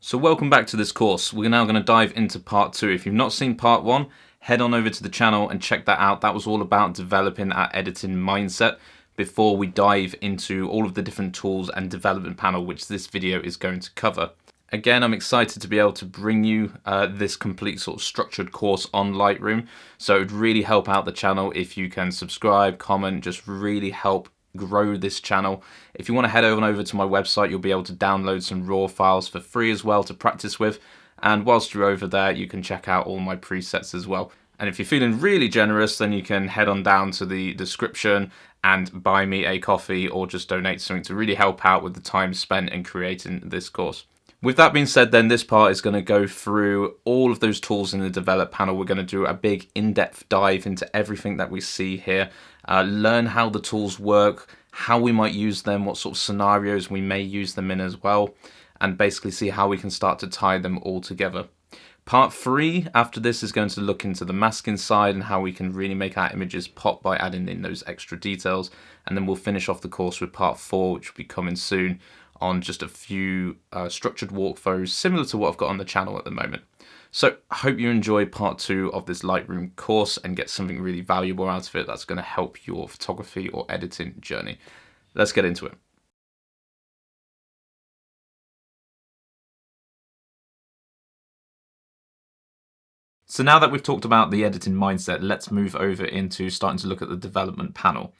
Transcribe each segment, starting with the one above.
So welcome back to this course. We're now going to dive into part 2. If you've not seen part 1, head on over to the channel and check that out. That was all about developing our editing mindset before we dive into all of the different tools and development panel which this video is going to cover. Again, I'm excited to be able to bring you this complete sort of structured course on Lightroom. So it would really help out the channel if you can subscribe, comment, just really help grow this channel. If you want to head over to my website, you'll be able to download some raw files for free as well to practice with. And whilst you're over there, you can check out all my presets as well. And if you're feeling really generous, then you can head on down to the description and buy me a coffee or just donate something to really help out with the time spent in creating this course. With that being said, then this part is going to go through all of those tools in the develop panel. We're going to do a big in-depth dive into everything that we see here, learn how the tools work, how we might use them, what sort of scenarios we may use them in as well, and basically see how we can start to tie them all together. Part 3 after this is going to look into the masking side and how we can really make our images pop by adding in those extra details. And then we'll finish off the course with part 4, which will be coming soon, on just a few structured walkthroughs similar to what I've got on the channel at the moment. So I hope you enjoy part 2 of this Lightroom course and get something really valuable out of it that's going to help your photography or editing journey. Let's get into it. So now that we've talked about the editing mindset, let's move over into starting to look at the development panel.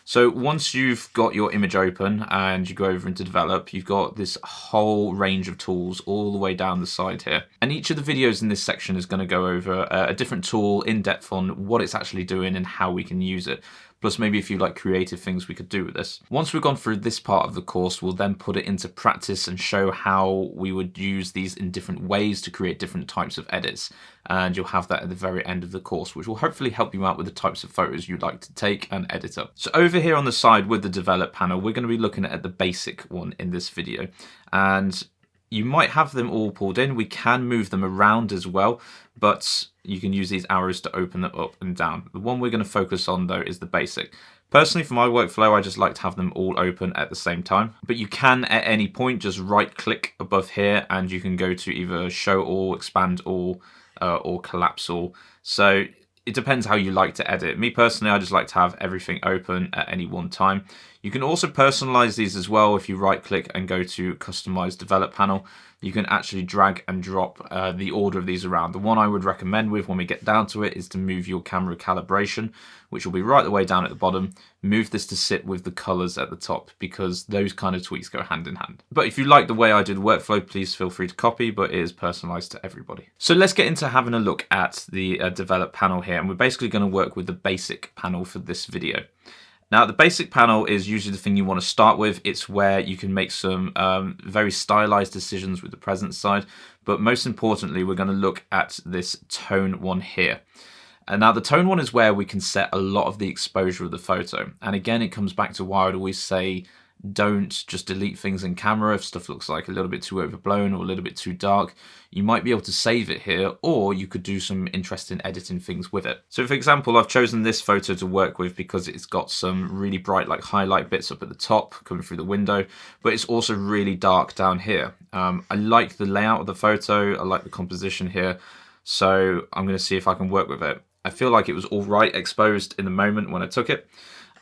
So once you've got your image open and you go over into develop, you've got this whole range of tools all the way down the side here. And each of the videos in this section is going to go over a different tool in depth on what it's actually doing and how we can use it. Plus maybe a few like creative things we could do with this. Once we've gone through this part of the course, we'll then put it into practice and show how we would use these in different ways to create different types of edits. And you'll have that at the very end of the course, which will hopefully help you out with the types of photos you'd like to take and edit up. So over here on the side with the develop panel, we're going to be looking at the basic one in this video. And you might have them all pulled in. We can move them around as well, but you can use these arrows to open them up and down. The one we're going to focus on though is the basic. Personally, for my workflow, I just like to have them all open at the same time. But you can at any point just right click above here and you can go to either show all, expand all, or collapse all. So it depends how you like to edit. Me personally, I just like to have everything open at any one time. You can also personalize these as well. If you right click and go to customize develop panel, you can actually drag and drop the order of these around. The one I would recommend with when we get down to it is to move your camera calibration, which will be right the way down at the bottom. Move this to sit with the colors at the top because those kind of tweaks go hand in hand. But if you like the way I do the workflow, please feel free to copy, but it is personalized to everybody. So let's get into having a look at the develop panel here. And we're basically going to work with the basic panel for this video. Now, the basic panel is usually the thing you want to start with. It's where you can make some very stylized decisions with the presence side. But most importantly, we're going to look at this tone one here. And now the tone one is where we can set a lot of the exposure of the photo. And again, it comes back to why I'd always say, don't just delete things in camera if stuff looks like a little bit too overblown or a little bit too dark. You might be able to save it here, or you could do some interesting editing things with it. So for example, I've chosen this photo to work with because it's got some really bright like highlight bits up at the top coming through the window, but it's also really dark down here. I like the layout of the photo. I like the composition here. So I'm going to see if I can work with it. I feel like it was all right exposed in the moment when I took it.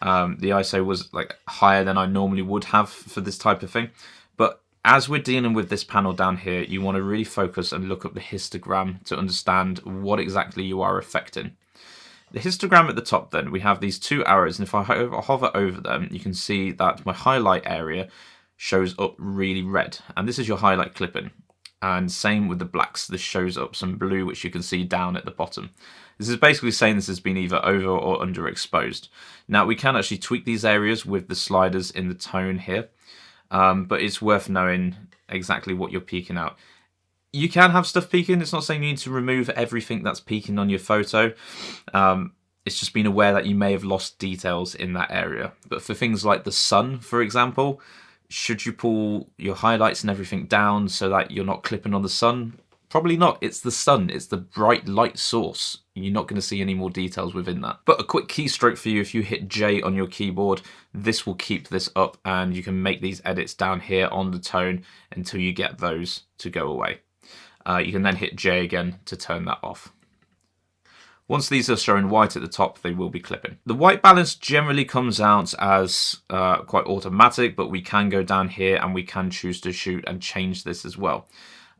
The ISO was like higher than I normally would have for this type of thing. But as we're dealing with this panel down here, you want to really focus and look up the histogram to understand what exactly you are affecting. The histogram at the top then, we have these two arrows, and if I hover over them, you can see that my highlight area shows up really red. And this is your highlight clipping. And same with the blacks, this shows up some blue, which you can see down at the bottom. This is basically saying this has been either over or underexposed. Now we can actually tweak these areas with the sliders in the tone here, but it's worth knowing exactly what you're peaking out. You can have stuff peaking. It's not saying you need to remove everything that's peaking on your photo. It's just being aware that you may have lost details in that area. But for things like the sun, for example, should you pull your highlights and everything down so that you're not clipping on the sun? Probably not. It's the sun. It's the bright light source. You're not going to see any more details within that. But a quick keystroke for you, if you hit J on your keyboard, this will keep this up and you can make these edits down here on the tone until you get those to go away. You can then hit J again to turn that off. Once these are showing white at the top, they will be clipping. The white balance generally comes out as quite automatic, but we can go down here and we can choose to shoot and change this as well.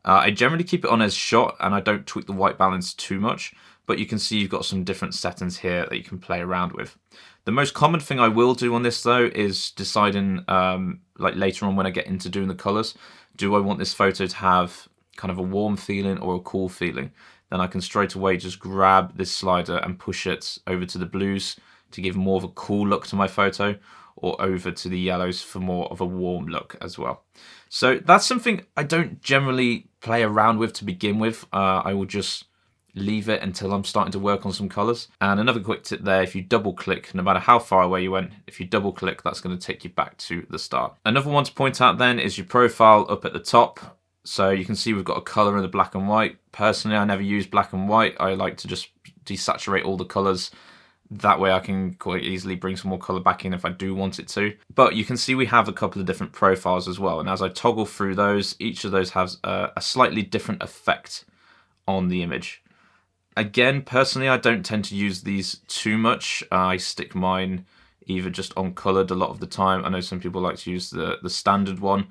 I generally keep it on as shot and I don't tweak the white balance too much, but you can see you've got some different settings here that you can play around with. The most common thing I will do on this though is deciding, like later on when I get into doing the colors, do I want this photo to have kind of a warm feeling or a cool feeling? Then I can straight away just grab this slider and push it over to the blues to give more of a cool look to my photo, or over to the yellows for more of a warm look as well. So that's something I don't generally play around with to begin with. I will just leave it until I'm starting to work on some colors. And another quick tip there, if you double click, no matter how far away you went, if you double click, that's going to take you back to the start. Another one to point out then is your profile up at the top. So you can see we've got a color in the black and white. Personally, I never use black and white. I like to just desaturate all the colors. That way I can quite easily bring some more color back in if I do want it to. But you can see we have a couple of different profiles as well. And as I toggle through those, each of those has a slightly different effect on the image. Again, personally, I don't tend to use these too much. I stick mine either just on colored a lot of the time. I know some people like to use the standard one.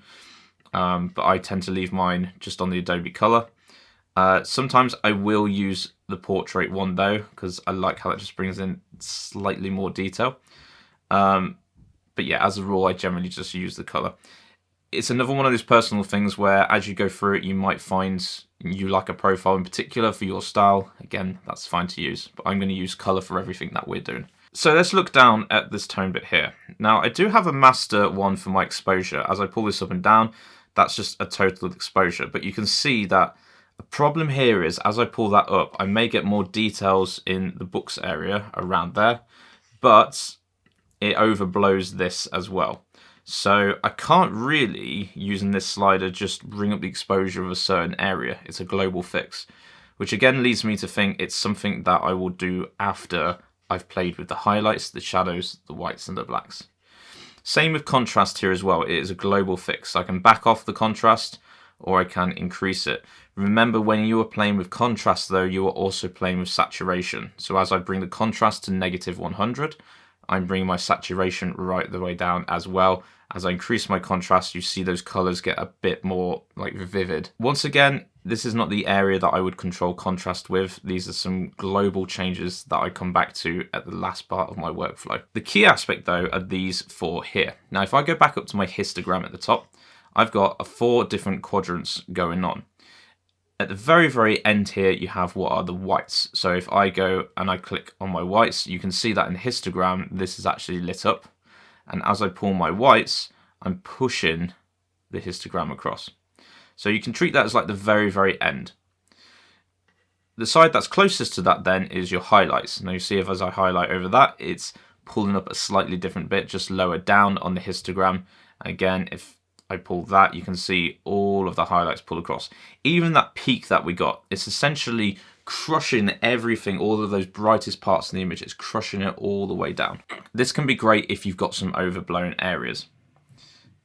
But I tend to leave mine just on the Adobe Color. Sometimes I will use the portrait one though, because I like how it just brings in slightly more detail. But yeah, as a rule, I generally just use the color. It's another one of those personal things where as you go through it, you might find you like a profile in particular for your style. Again, that's fine to use, but I'm going to use color for everything that we're doing. So let's look down at this tone bit here. Now I do have a master one for my exposure. As I pull this up and down, that's just a total exposure, but you can see that the problem here is as I pull that up, I may get more details in the books area around there, but it overblows this as well. So I can't really, using this slider, just bring up the exposure of a certain area. It's a global fix, which again leads me to think it's something that I will do after I've played with the highlights, the shadows, the whites and the blacks. Same with contrast here as well. It is a global fix. I can back off the contrast or I can increase it. Remember, when you are playing with contrast though, you are also playing with saturation. So as I bring the contrast to -100, I'm bringing my saturation right the way down as well. As I increase my contrast, you see those colors get a bit more like vivid. Once again, this is not the area that I would control contrast with. These are some global changes that I come back to at the last part of my workflow. The key aspect though are these four here. Now, if I go back up to my histogram at the top, I've got 4 different quadrants going on. At the very, very end here, you have what are the whites. So if I go and I click on my whites, you can see that in the histogram, this is actually lit up. And as I pull my whites, I'm pushing the histogram across. So you can treat that as like the very, very end. The side that's closest to that then is your highlights. Now you see if as I highlight over that, it's pulling up a slightly different bit, just lower down on the histogram. Again, if I pull that, you can see all of the highlights pull across. Even that peak that we got, it's essentially crushing everything, all of those brightest parts in the image, it's crushing it all the way down. This can be great if you've got some overblown areas.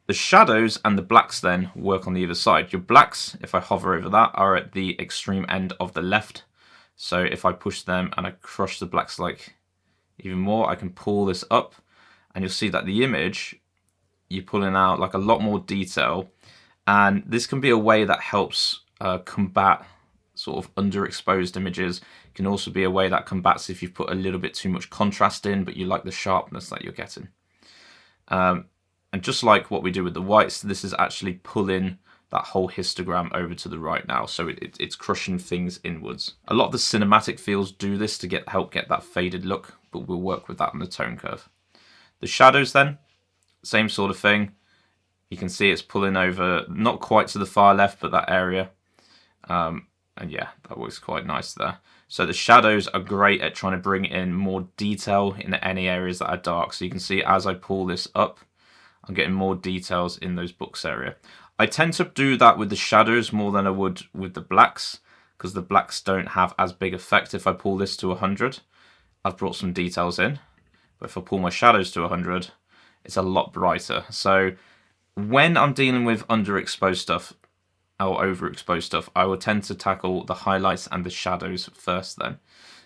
The shadows and the blacks then work on the other side. Your blacks, if I hover over that, are at the extreme end of the left. So if I push them and I crush the blacks like even more, I can pull this up and you'll see that the image, you're pulling out like a lot more detail. And this can be a way that helps combat sort of underexposed images. It can also be a way that combats if you've put a little bit too much contrast in, but you like the sharpness that you're getting. And just like what we do with the whites, this is actually pulling that whole histogram over to the right now. So it's crushing things inwards. A lot of the cinematic fields do this to help get that faded look, but we'll work with that on the tone curve. The shadows then, same sort of thing. You can see it's pulling over, not quite to the far left, but that area. And yeah, that works quite nice there. So the shadows are great at trying to bring in more detail in any areas that are dark. So you can see as I pull this up, I'm getting more details in those books area. I tend to do that with the shadows more than I would with the blacks. because the blacks don't have as big effect if I pull this to 100. I've brought some details in, but if I pull my shadows to 100, it's a lot brighter. So when I'm dealing with underexposed stuff or overexposed stuff, I will tend to tackle the highlights and the shadows first then.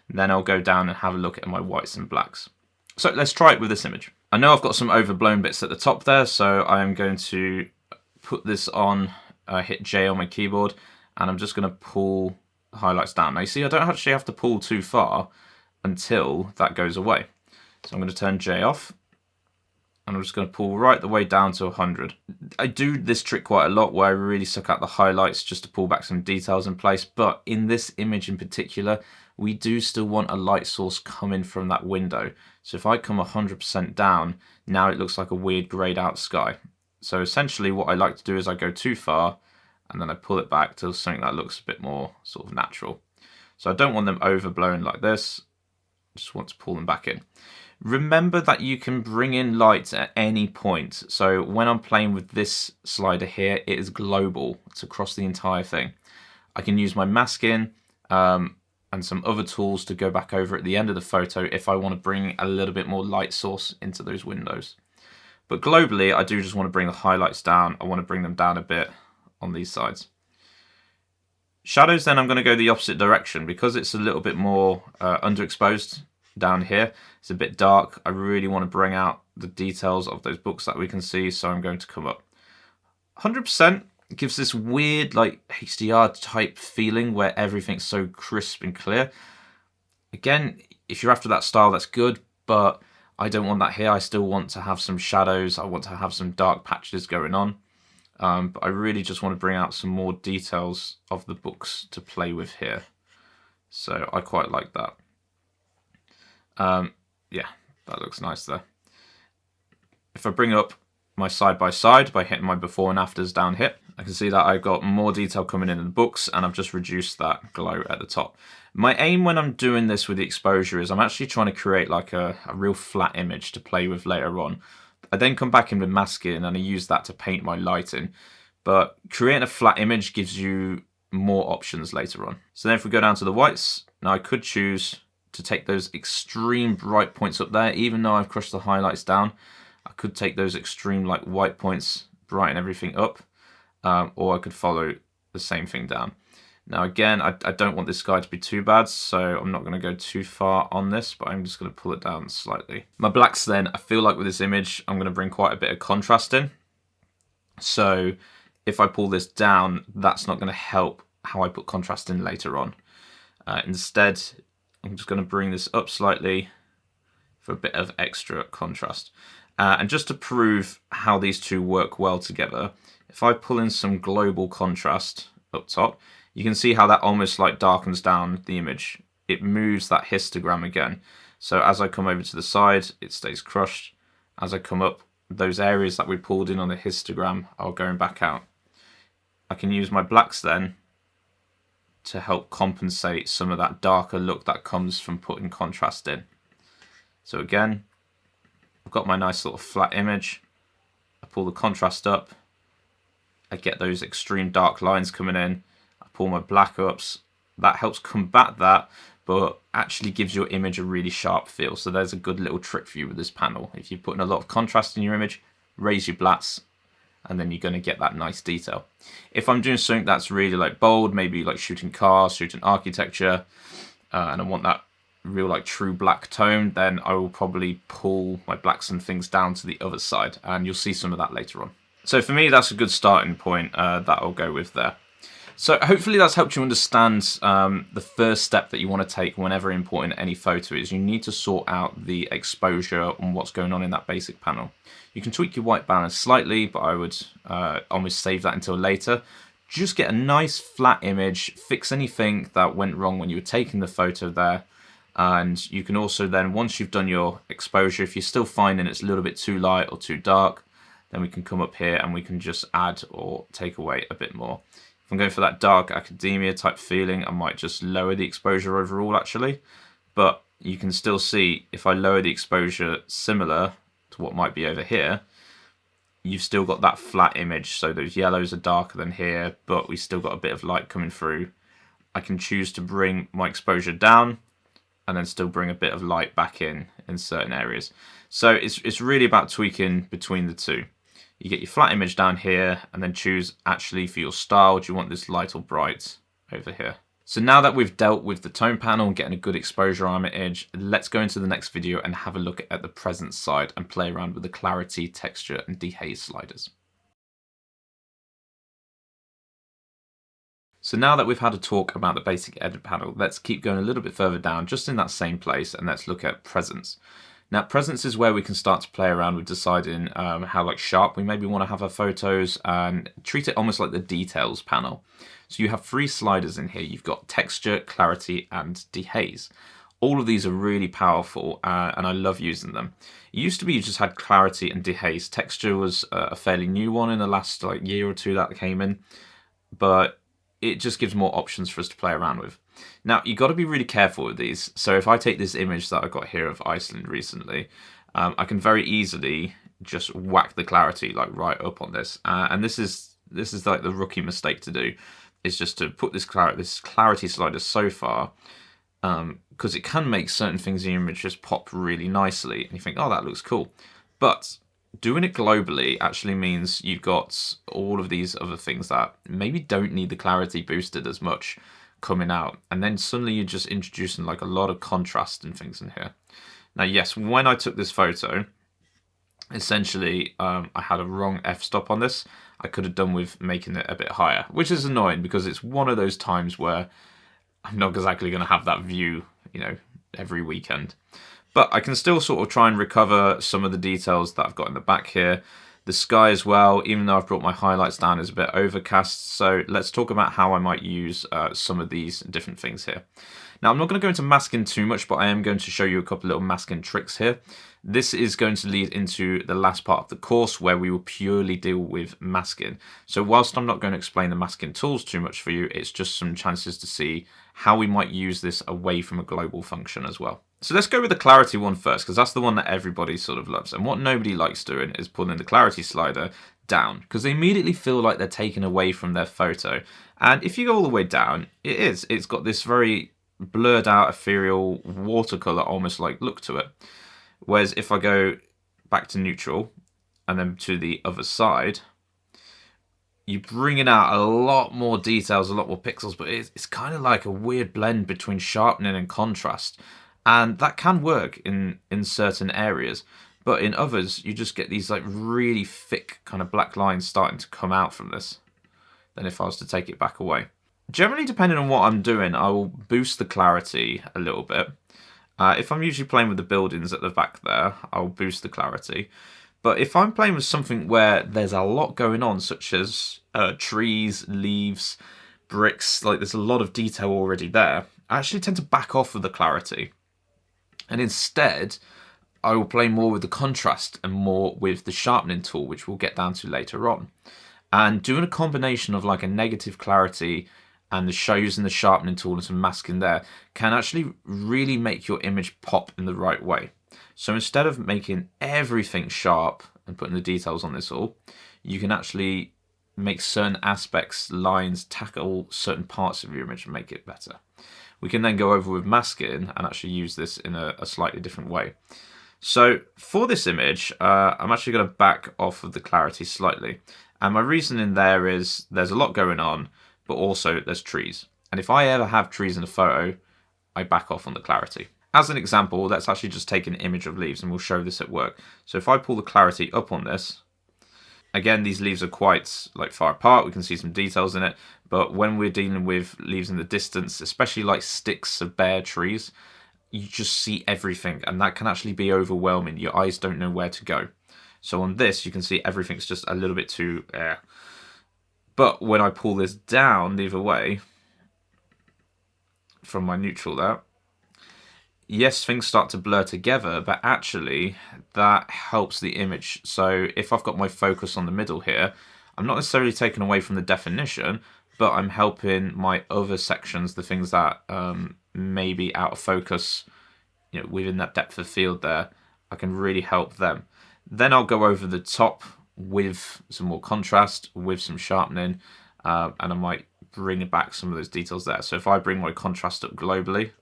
Then I'll go down and have a look at my whites and blacks. So let's try it with this image. I know I've got some overblown bits at the top there, so I am going to put this on, hit J on my keyboard, and I'm just going to pull the highlights down. Now you see I don't actually have to pull too far until that goes away. So I'm going to turn J off, and I'm just going to pull right the way down to 100. I do this trick quite a lot where I really suck out the highlights just to pull back some details in place, but in this image in particular, we do still want a light source coming from that window. So if I come 100% down, now it looks like a weird grayed out sky. So essentially what I like to do is I go too far and then I pull it back to something that looks a bit more sort of natural. So I don't want them overblown like this, just want to pull them back in. Remember that you can bring in light at any point. So when I'm playing with this slider here, it is global. It's across the entire thing. I can use my masking and some other tools to go back over at the end of the photo if I want to bring a little bit more light source into those windows. But globally, I do just want to bring the highlights down. I want to bring them down a bit on these sides. Shadows, then I'm going to go the opposite direction because it's a little bit more underexposed down here. It's a bit dark. I really want to bring out the details of those books that we can see, so I'm going to come up 100%. Gives this weird like HDR type feeling where everything's so crisp and clear. Again, if you're after that style, that's good, but I don't want that here. I still want to have some shadows. I want to have some dark patches going on. But I really just want to bring out some more details of the books to play with here. So I quite like that. Yeah, that looks nice there. If I bring up my side by side by hitting my before and afters down here, I can see that I've got more detail coming in the books and I've just reduced that glow at the top. My aim when I'm doing this with the exposure is I'm actually trying to create like a real flat image to play with later on. I then come back in with masking and I use that to paint my lighting. But creating a flat image gives you more options later on. So then if we go down to the whites, now I could choose to take those extreme bright points up there, even though I've crushed the highlights down. I could take those extreme like white points, brighten everything up, or I could follow the same thing down. Now again, I don't want this sky to be too bad, so I'm not going to go too far on this, but I'm just going to pull it down slightly. My blacks then, I feel like with this image, I'm going to bring quite a bit of contrast in. So if I pull this down, that's not going to help how I put contrast in later on. Instead, I'm just going to bring this up slightly for a bit of extra contrast. And just to prove how these two work well together, if I pull in some global contrast up top, you can see how that almost like darkens down the image. It moves that histogram again. So as I come over to the side, it stays crushed. As I come up, those areas that we pulled in on the histogram are going back out. I can use my blacks then to help compensate some of that darker look that comes from putting contrast in. So again, I've got my nice little flat image. I pull the contrast up. I get those extreme dark lines coming in. I pull my black ups. That helps combat that, but actually gives your image a really sharp feel. So there's a good little trick for you with this panel. If you're putting a lot of contrast in your image, raise your blacks, and then you're going to get that nice detail. If I'm doing something that's really like bold, maybe like shooting cars, shooting architecture, and I want that real like true black tone, then I will probably pull my blacks and things down to the other side, and you'll see some of that later on. So for me, that's a good starting point that I'll go with there. So hopefully that's helped you understand the first step that you want to take whenever importing any photo is you need to sort out the exposure and what's going on in that basic panel. You can tweak your white balance slightly, but I would almost save that until later. Just get a nice flat image, fix anything that went wrong when you were taking the photo there. And you can also then, once you've done your exposure, if you're still finding it's a little bit too light or too dark, then we can come up here and we can just add or take away a bit more. If I'm going for that dark academia type feeling, I might just lower the exposure overall actually. But you can still see if I lower the exposure similar to what might be over here, you've still got that flat image. So those yellows are darker than here, but we still got a bit of light coming through. I can choose to bring my exposure down and then still bring a bit of light back in certain areas. So it's really about tweaking between the two. You get your flat image down here and then choose actually for your style, do you want this light or bright over here? So now that we've dealt with the tone panel and getting a good exposure on our image, let's go into the next video and have a look at the presence side and play around with the clarity, texture and dehaze sliders. So now that we've had a talk about the basic edit panel, let's keep going a little bit further down, just in that same place, and let's look at presence. Now, presence is where we can start to play around with deciding how sharp we maybe want to have our photos and treat it almost like the details panel. So you have 3 sliders in here. You've got texture, clarity, and dehaze. All of these are really powerful, and I love using them. It used to be you just had clarity and dehaze. Texture was a fairly new one in the last year or two that came in, but it just gives more options for us to play around with. Now, you've got to be really careful with these. So if I take this image that I got here of Iceland recently, I can very easily just whack the clarity right up on this. And this is like the rookie mistake to do, is just to put this clarity slider so far, because it can make certain things in your image just pop really nicely. And you think, oh, that looks cool. But doing it globally actually means you've got all of these other things that maybe don't need the clarity boosted as much coming out. And then suddenly you're just introducing a lot of contrast and things in here. Now, yes, when I took this photo, essentially I had a wrong f-stop on this. I could have done with making it a bit higher, which is annoying because it's one of those times where I'm not exactly going to have that view, every weekend. But I can still sort of try and recover some of the details that I've got in the back here. The sky as well, even though I've brought my highlights down, is a bit overcast. So let's talk about how I might use some of these different things here. Now, I'm not going to go into masking too much, but I am going to show you a couple little masking tricks here. This is going to lead into the last part of the course where we will purely deal with masking. So whilst I'm not going to explain the masking tools too much for you, it's just some chances to see how we might use this away from a global function as well. So let's go with the clarity one first, because that's the one that everybody sort of loves. And what nobody likes doing is pulling the clarity slider down, because they immediately feel like they're taken away from their photo. And if you go all the way down, it's got this very blurred out, ethereal, watercolor almost look to it. Whereas if I go back to neutral and then to the other side, you're bringing out a lot more details, a lot more pixels, but it's kind of like a weird blend between sharpening and contrast. And that can work in certain areas, but in others, you just get these really thick kind of black lines starting to come out from this than if I was to take it back away. Generally, depending on what I'm doing, I will boost the clarity a little bit. If I'm usually playing with the buildings at the back there, I'll boost the clarity. But if I'm playing with something where there's a lot going on, such as trees, leaves, bricks, there's a lot of detail already there, I actually tend to back off of the clarity. And instead, I will play more with the contrast and more with the sharpening tool, which we'll get down to later on. And doing a combination of a negative clarity and using the sharpening tool and some masking there can actually really make your image pop in the right way. So instead of making everything sharp and putting the details on this all, you can actually make certain aspects, lines, tackle certain parts of your image and make it better. We can then go over with masking and actually use this in a slightly different way. So for this image, I'm actually going to back off of the clarity slightly. And my reasoning there is there's a lot going on, but also there's trees. And if I ever have trees in a photo, I back off on the clarity. As an example, let's actually just take an image of leaves and we'll show this at work. So if I pull the clarity up on this, again, these leaves are quite far apart. We can see some details in it. But when we're dealing with leaves in the distance, especially sticks of bare trees, you just see everything. And that can actually be overwhelming. Your eyes don't know where to go. So on this, you can see everything's just a little bit too... But when I pull this down the other way from my neutral there, yes, things start to blur together, but actually that helps the image. So if I've got my focus on the middle here, I'm not necessarily taking away from the definition, but I'm helping my other sections, the things that may be out of focus, within that depth of field there, I can really help them. Then I'll go over the top with some more contrast, with some sharpening, and I might bring back some of those details there. So if I bring my contrast up globally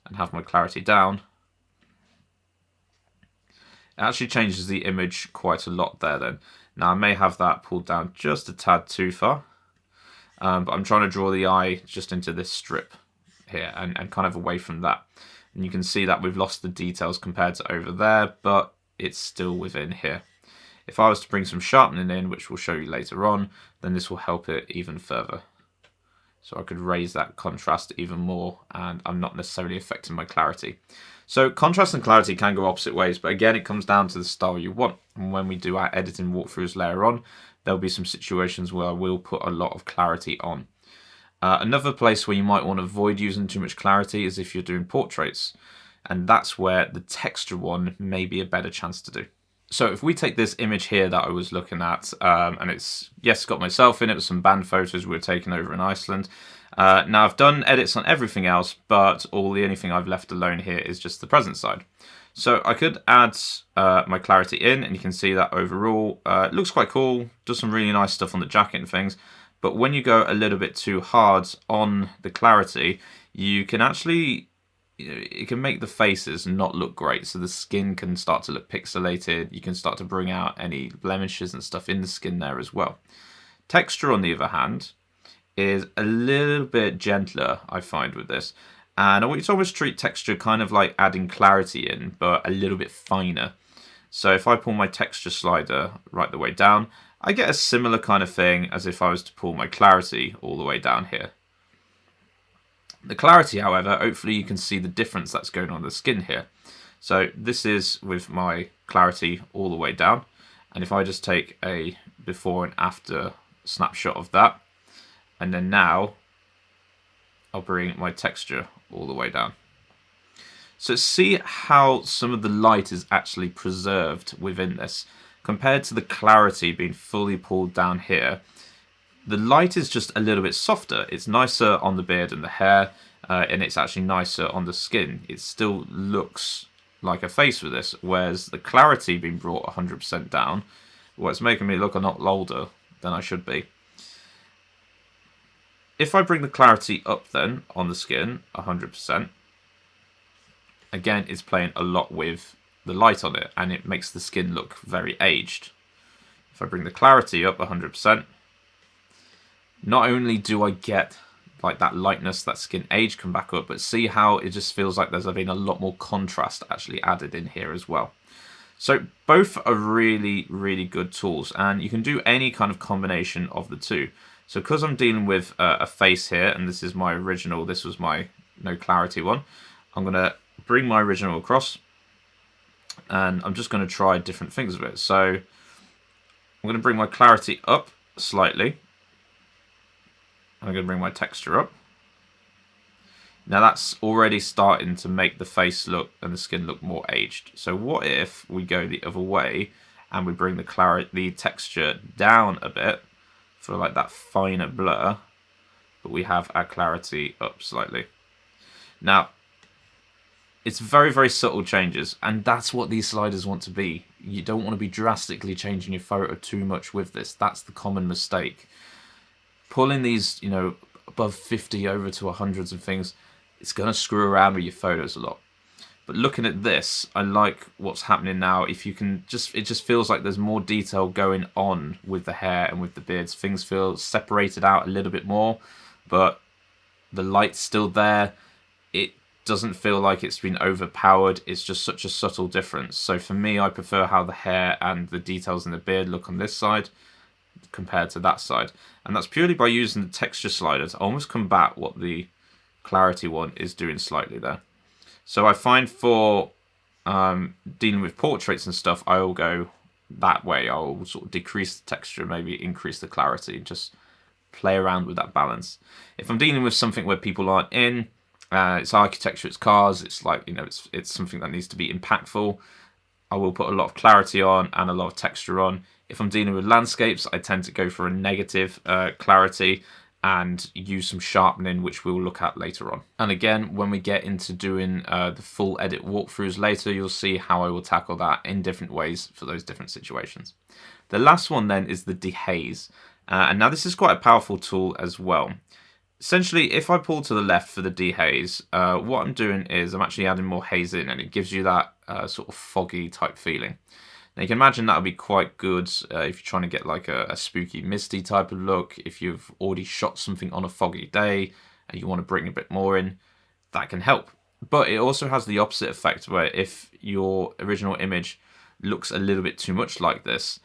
and have my clarity down, it actually changes the image quite a lot there then. Now I may have that pulled down just a tad too far, but I'm trying to draw the eye just into this strip here and kind of away from that. And you can see that we've lost the details compared to over there, but it's still within here. If I was to bring some sharpening in, which we'll show you later on, then this will help it even further. So I could raise that contrast even more, and I'm not necessarily affecting my clarity. So contrast and clarity can go opposite ways, but again, it comes down to the style you want. And when we do our editing walkthroughs later on, there'll be some situations where I will put a lot of clarity on. Another place where you might want to avoid using too much clarity is if you're doing portraits, and that's where the texture one may be a better chance to do. So if we take this image here that I was looking at, and it's got myself in it with some band photos we were taking over in Iceland. Now I've done edits on everything else, but the only thing I've left alone here is just the present side. So I could add my clarity in, and you can see that overall it looks quite cool, does some really nice stuff on the jacket and things. But when you go a little bit too hard on the clarity, you can actually, it can make the faces not look great. So the skin can start to look pixelated. You can start to bring out any blemishes and stuff in the skin there as well. Texture, on the other hand, is a little bit gentler, I find, with this. And I want you to almost treat texture kind of like adding clarity in, but a little bit finer. So if I pull my texture slider right the way down, I get a similar kind of thing as if I was to pull my clarity all the way down here. The clarity, however, hopefully you can see the difference that's going on in the skin here. So this is with my clarity all the way down. And if I just take a before and after snapshot of that, and then now I'll bring my texture all the way down. So see how some of the light is actually preserved within this. Compared to the clarity being fully pulled down here, the light is just a little bit softer. It's nicer on the beard and the hair, and it's actually nicer on the skin. It still looks like a face with this, whereas the clarity being brought 100% down, well, it's making me look a lot older than I should be. If I bring the clarity up then on the skin 100%, again, it's playing a lot with the light on it, and it makes the skin look very aged. If I bring the clarity up 100%, not only do I get like that lightness, that skin age come back up, but see how it just feels like there's been a lot more contrast actually added in here as well. So both are really, really good tools, and you can do any kind of combination of the two. So because I'm dealing with a face here, and this is my original, this was my no clarity one, I'm going to bring my original across, and I'm just going to try different things with it. So I'm going to bring my clarity up slightly. I'm going to bring my texture up. Now that's already starting to make the face look and the skin look more aged. So what if we go the other way and we bring the texture down a bit for like that finer blur, but we have our clarity up slightly. Now, it's very, very subtle changes, and that's what these sliders want to be. You don't want to be drastically changing your photo too much with this. That's the common mistake. Pulling these, above 50 over to 100s and things, it's going to screw around with your photos a lot. But looking at this, I like what's happening now. If you can it just feels like there's more detail going on with the hair and with the beards. Things feel separated out a little bit more, but the light's still there. It doesn't feel like it's been overpowered. It's just such a subtle difference. So for me, I prefer how the hair and the details in the beard look on this side compared to that side. And that's purely by using the texture slider to almost combat what the clarity one is doing slightly there. So I find for dealing with portraits and stuff, I will go that way. I'll sort of decrease the texture, maybe increase the clarity, just play around with that balance. If I'm dealing with something where people aren't in, it's architecture, it's cars, it's like, it's something that needs to be impactful, I will put a lot of clarity on and a lot of texture on. If I'm dealing with landscapes, I tend to go for a negative clarity and use some sharpening, which we'll look at later on. And again, when we get into doing the full edit walkthroughs later, you'll see how I will tackle that in different ways for those different situations. The last one then is the dehaze. And now this is quite a powerful tool as well. Essentially, if I pull to the left for the dehaze, what I'm doing is I'm actually adding more haze in, and it gives you that sort of foggy type feeling. Now you can imagine that would be quite good if you're trying to get like a spooky, misty type of look. If you've already shot something on a foggy day and you want to bring a bit more in, that can help. But it also has the opposite effect, where if your original image looks a little bit too much like this,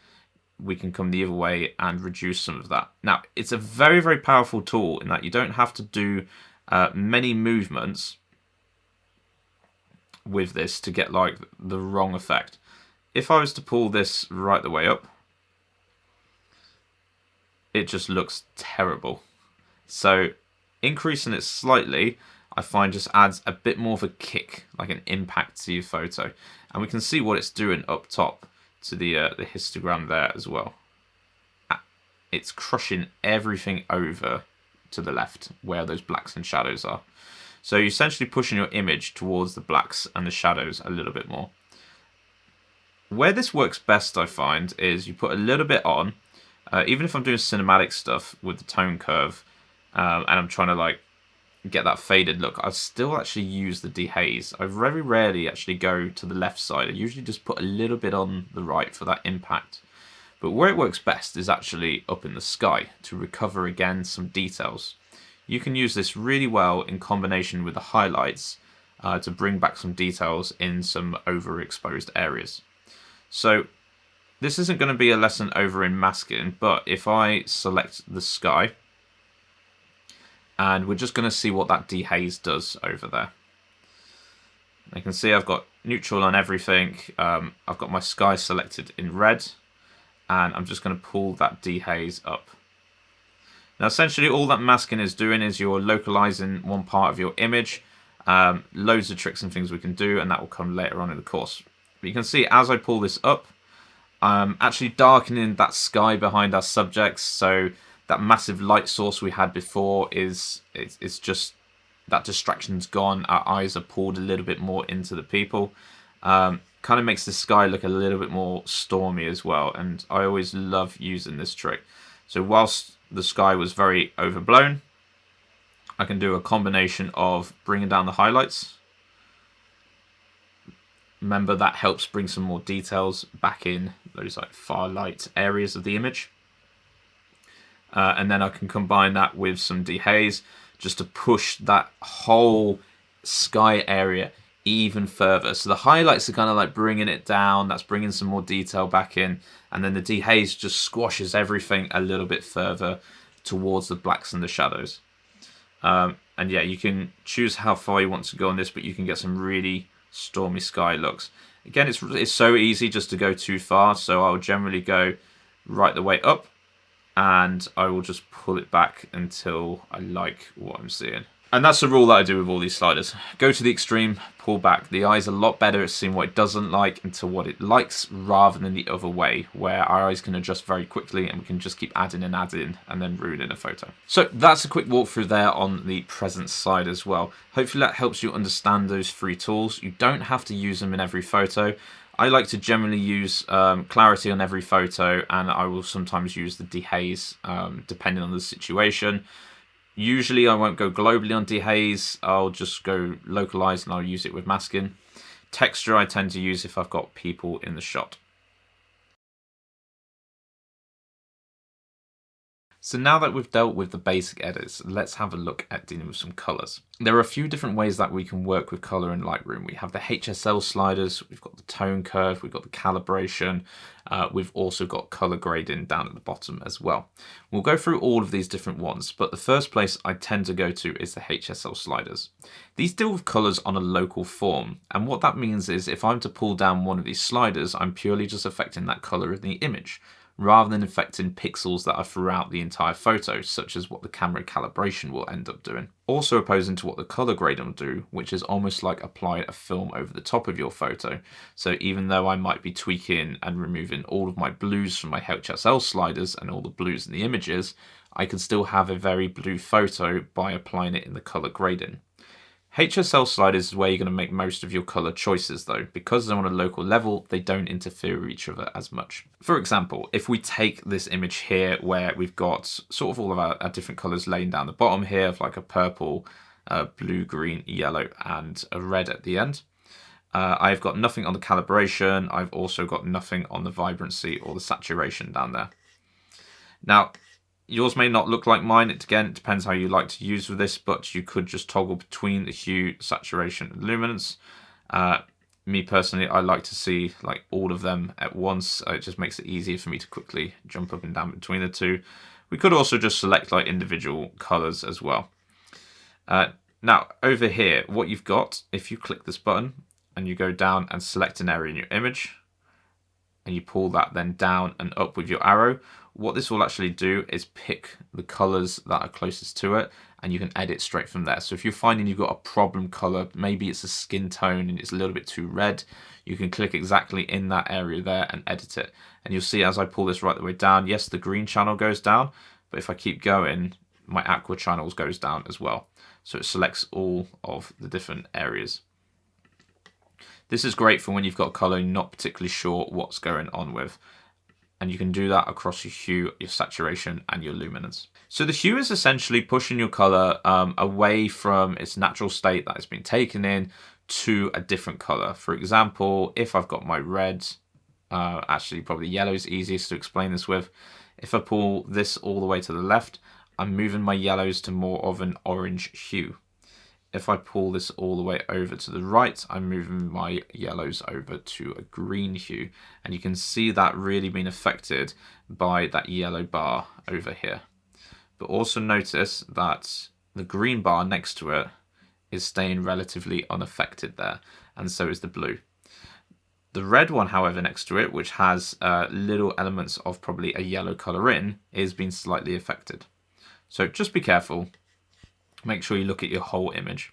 we can come the other way and reduce some of that. Now, it's a very, very powerful tool in that you don't have to do many movements with this to get like the wrong effect. If I was to pull this right the way up, it just looks terrible. So increasing it slightly, I find just adds a bit more of a kick, like an impact to your photo. And we can see what it's doing up top to the histogram there as well. It's crushing everything over to the left where those blacks and shadows are. So you're essentially pushing your image towards the blacks and the shadows a little bit more. Where this works best, I find, is you put a little bit on, even if I'm doing cinematic stuff with the tone curve, and I'm trying to like get that faded look, I still actually use the dehaze. I very rarely actually go to the left side. I usually just put a little bit on the right for that impact. But where it works best is actually up in the sky to recover again some details. You can use this really well in combination with the highlights to bring back some details in some overexposed areas. So this isn't going to be a lesson over in masking, but if I select the sky, and we're just going to see what that dehaze does over there. You can see I've got neutral on everything. I've got my sky selected in red, and I'm just going to pull that dehaze up. Now essentially all that masking is doing is you're localizing one part of your image. Loads of tricks and things we can do, and that will come later on in the course. But you can see as I pull this up, I'm actually darkening that sky behind our subjects, so that massive light source we had before it's just, that distraction's gone. Our eyes are pulled a little bit more into the people. Kind of makes the sky look a little bit more stormy as well, and I always love using this trick. So whilst the sky was very overblown, I can do a combination of bringing down the highlights. Remember, that helps bring some more details back in those like far light areas of the image. And then I can combine that with some dehaze just to push that whole sky area even further. So the highlights are kind of like bringing it down. That's bringing some more detail back in. And then the dehaze just squashes everything a little bit further towards the blacks and the shadows. And yeah, you can choose how far you want to go on this, but you can get some really stormy sky looks. Again, it's so easy just to go too far. So I'll generally go right the way up, and I will just pull it back until I like what I'm seeing. And that's the rule that I do with all these sliders. Go to the extreme, pull back. The eye's a lot better at seeing what it doesn't like into what it likes, rather than the other way, where our eyes can adjust very quickly and we can just keep adding and adding and then ruining a photo. So that's a quick walkthrough there on the present side as well. Hopefully that helps you understand those three tools. You don't have to use them in every photo. I like to generally use clarity on every photo, and I will sometimes use the dehaze depending on the situation. Usually I won't go globally on dehaze, I'll just go localized and I'll use it with masking. Texture I tend to use if I've got people in the shot. So now that we've dealt with the basic edits, let's have a look at dealing with some colors. There are a few different ways that we can work with color in Lightroom. We have the HSL sliders, we've got the tone curve, we've got the calibration, we've also got color grading down at the bottom as well. We'll go through all of these different ones, but the first place I tend to go to is the HSL sliders. These deal with colors on a local form, and what that means is if I'm to pull down one of these sliders, I'm purely just affecting that color in the image, rather than affecting pixels that are throughout the entire photo, such as what the camera calibration will end up doing. Also opposing to what the color grading will do, which is almost like applying a film over the top of your photo. So even though I might be tweaking and removing all of my blues from my HSL sliders and all the blues in the images, I can still have a very blue photo by applying it in the color grading. HSL sliders is where you're going to make most of your color choices though. Because they're on a local level, they don't interfere with each other as much. For example, if we take this image here where we've got sort of all of our different colors laying down the bottom here of like a purple, blue, green, yellow, and a red at the end. I've got nothing on the calibration. I've also got nothing on the vibrancy or the saturation down there. Now, yours may not look like mine. It depends how you like to use with this, but you could just toggle between the hue, saturation, and luminance. Me personally, I like to see like all of them at once. It just makes it easier for me to quickly jump up and down between the two. We could also just select like individual colors as well. Now, over here, what you've got, if you click this button and you go down and select an area in your image, and you pull that then down and up with your arrow, what this will actually do is pick the colors that are closest to it, and you can edit straight from there. So if you're finding you've got a problem color, maybe it's a skin tone and it's a little bit too red, you can click exactly in that area there and edit it. And you'll see as I pull this right the way down, yes, the green channel goes down, but if I keep going, my aqua channels goes down as well. So it selects all of the different areas. This is great for when you've got a color you're not particularly sure what's going on with. And you can do that across your hue, your saturation, and your luminance. So the hue is essentially pushing your color away from its natural state that it's been taken in to a different color. For example, if I've got my red, actually probably yellow is easiest to explain this with. If I pull this all the way to the left, I'm moving my yellows to more of an orange hue. If I pull this all the way over to the right, I'm moving my yellows over to a green hue. And you can see that really being affected by that yellow bar over here. But also notice that the green bar next to it is staying relatively unaffected there. And so is the blue. The red one, however, next to it, which has little elements of probably a yellow color in, is being slightly affected. So just be careful. Make sure you look at your whole image.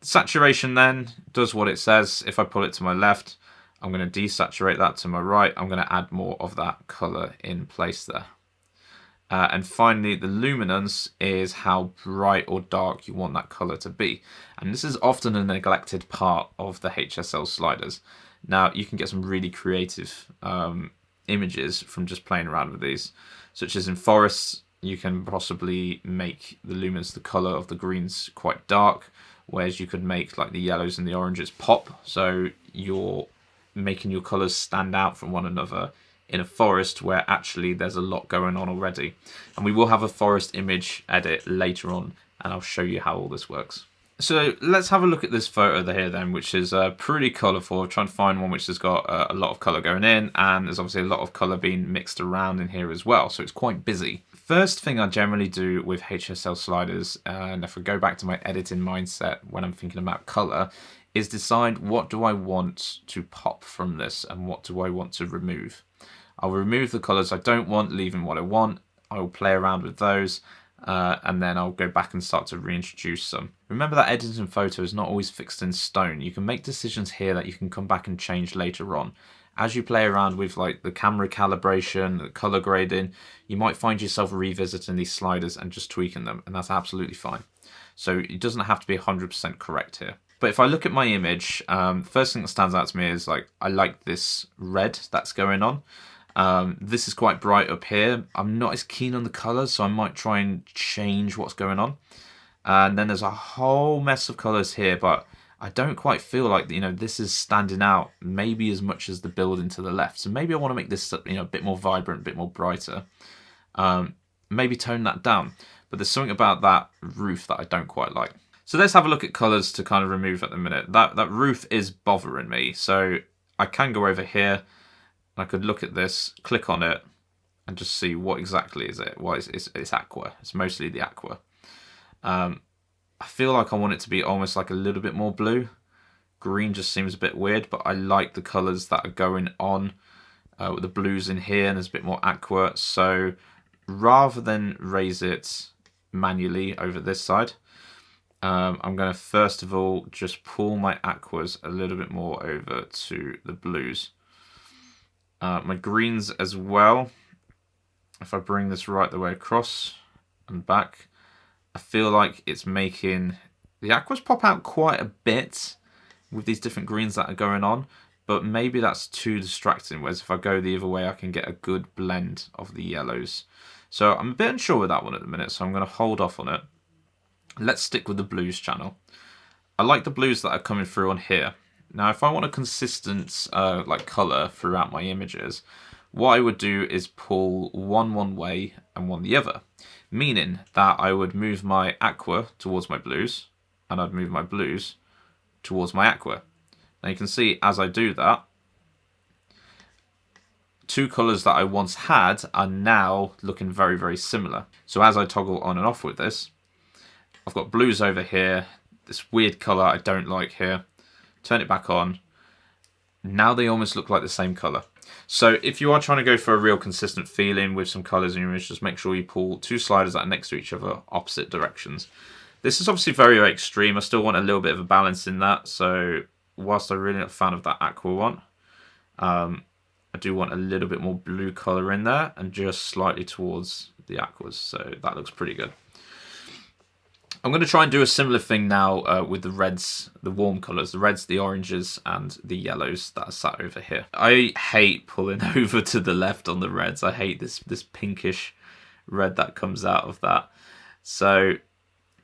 The saturation then does what it says. If I pull it to my left, I'm going to desaturate that to my right. I'm going to add more of that color in place there. And finally, the luminance is how bright or dark you want that color to be. And this is often a neglected part of the HSL sliders. Now, you can get some really creative images from just playing around with these, such as in forests. You can possibly make the luminance, the color of the greens, quite dark, whereas you could make like the yellows and the oranges pop. So you're making your colors stand out from one another in a forest where actually there's a lot going on already. And we will have a forest image edit later on, and I'll show you how all this works. So let's have a look at this photo here then, which is pretty colourful. I'm trying to find one which has got a lot of colour going in, and there's obviously a lot of colour being mixed around in here as well, so it's quite busy. First thing I generally do with HSL sliders, and if I go back to my editing mindset when I'm thinking about colour, is decide what do I want to pop from this and what do I want to remove. I'll remove the colours I don't want, leaving what I want. I will play around with those. And then I'll go back and start to reintroduce some. Remember that editing photo is not always fixed in stone. You can make decisions here that you can come back and change later on. As you play around with like the camera calibration, the color grading, you might find yourself revisiting these sliders and just tweaking them, and that's absolutely fine. So it doesn't have to be 100% correct here. But if I look at my image, first thing that stands out to me is like I like this red that's going on. This is quite bright up here. I'm not as keen on the colours, so I might try and change what's going on. And then there's a whole mess of colours here, but I don't quite feel like, this is standing out maybe as much as the building to the left. So maybe I want to make this, a bit more vibrant, a bit more brighter. Maybe tone that down. But there's something about that roof that I don't quite like. So let's have a look at colours to kind of remove at the minute. That roof is bothering me. So I can go over here. I could look at this, click on it, and just see what exactly is it. Well, it's aqua. It's mostly the aqua. I feel like I want it to be almost like a little bit more blue. Green just seems a bit weird, but I like the colours that are going on with the blues in here, and there's a bit more aqua. So rather than raise it manually over this side, I'm going to first of all just pull my aquas a little bit more over to the blues. My greens as well. If I bring this right the way across and back, I feel like it's making The aquas pop out quite a bit with these different greens that are going on, but maybe that's too distracting, whereas if I go the other way I can get a good blend of the yellows. So I'm a bit unsure with that one at the minute, so I'm going to hold off on it. Let's stick with the blues channel. I like the blues that are coming through on here. Now if I want a consistent like colour throughout my images, what I would do is pull one way and one the other, meaning that I would move my aqua towards my blues and I'd move my blues towards my aqua. Now you can see as I do that, two colours that I once had are now looking very, very similar. So as I toggle on and off with this, I've got blues over here, this weird colour I don't like here, turn it back on, now they almost look like the same colour. So if you are trying to go for a real consistent feeling with some colours in your image, just make sure you pull two sliders that are next to each other, opposite directions. This is obviously very, very extreme. I still want a little bit of a balance in that. So whilst I'm really not a fan of that aqua one, I do want a little bit more blue colour in there and just slightly towards the aquas. So that looks pretty good. I'm going to try and do a similar thing now with the reds, the warm colours, the reds, the oranges and the yellows that are sat over here. I hate pulling over to the left on the reds. I hate this pinkish red that comes out of that. So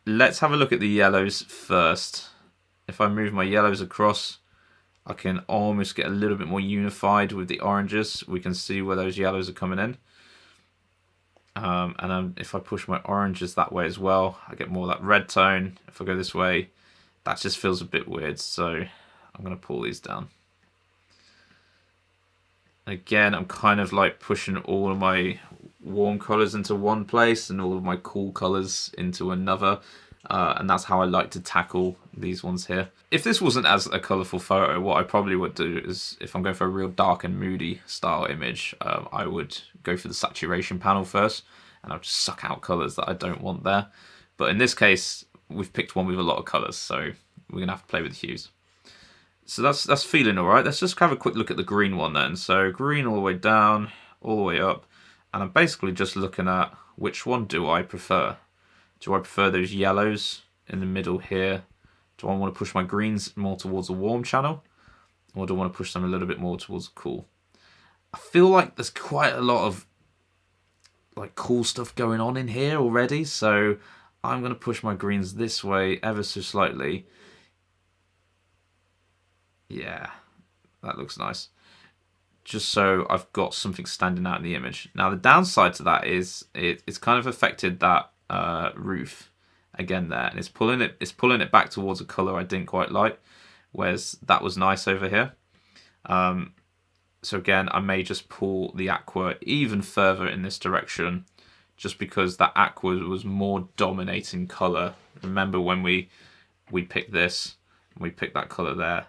let's have a look at the yellows first. If I move my yellows across, I can almost get a little bit more unified with the oranges. We can see where those yellows are coming in. And then if I push my oranges that way as well, I get more of that red tone. If I go this way, that just feels a bit weird. So I'm going to pull these down. Again, I'm kind of like pushing all of my warm colours into one place and all of my cool colours into another. And that's how I like to tackle these ones here. If this wasn't as a colourful photo, what I probably would do is, if I'm going for a real dark and moody style image, I would go for the saturation panel first, and I'll just suck out colours that I don't want there. But in this case, we've picked one with a lot of colours, so we're going to have to play with hues. So that's feeling alright. Let's just have a quick look at the green one then. So green all the way down, all the way up, and I'm basically just looking at which one do I prefer. Do I prefer those yellows in the middle here? Do I want to push my greens more towards the warm channel? Or do I want to push them a little bit more towards the cool? I feel like there's quite a lot of like cool stuff going on in here already. So I'm going to push my greens this way ever so slightly. Yeah, that looks nice. Just so I've got something standing out in the image. Now the downside to that is it's kind of affected that roof again there, and it's pulling it back towards a color I didn't quite like, whereas that was nice over here. So again, I may just pull the aqua even further in this direction, just because that aqua was more dominating color. Remember when we picked this, we picked that color there,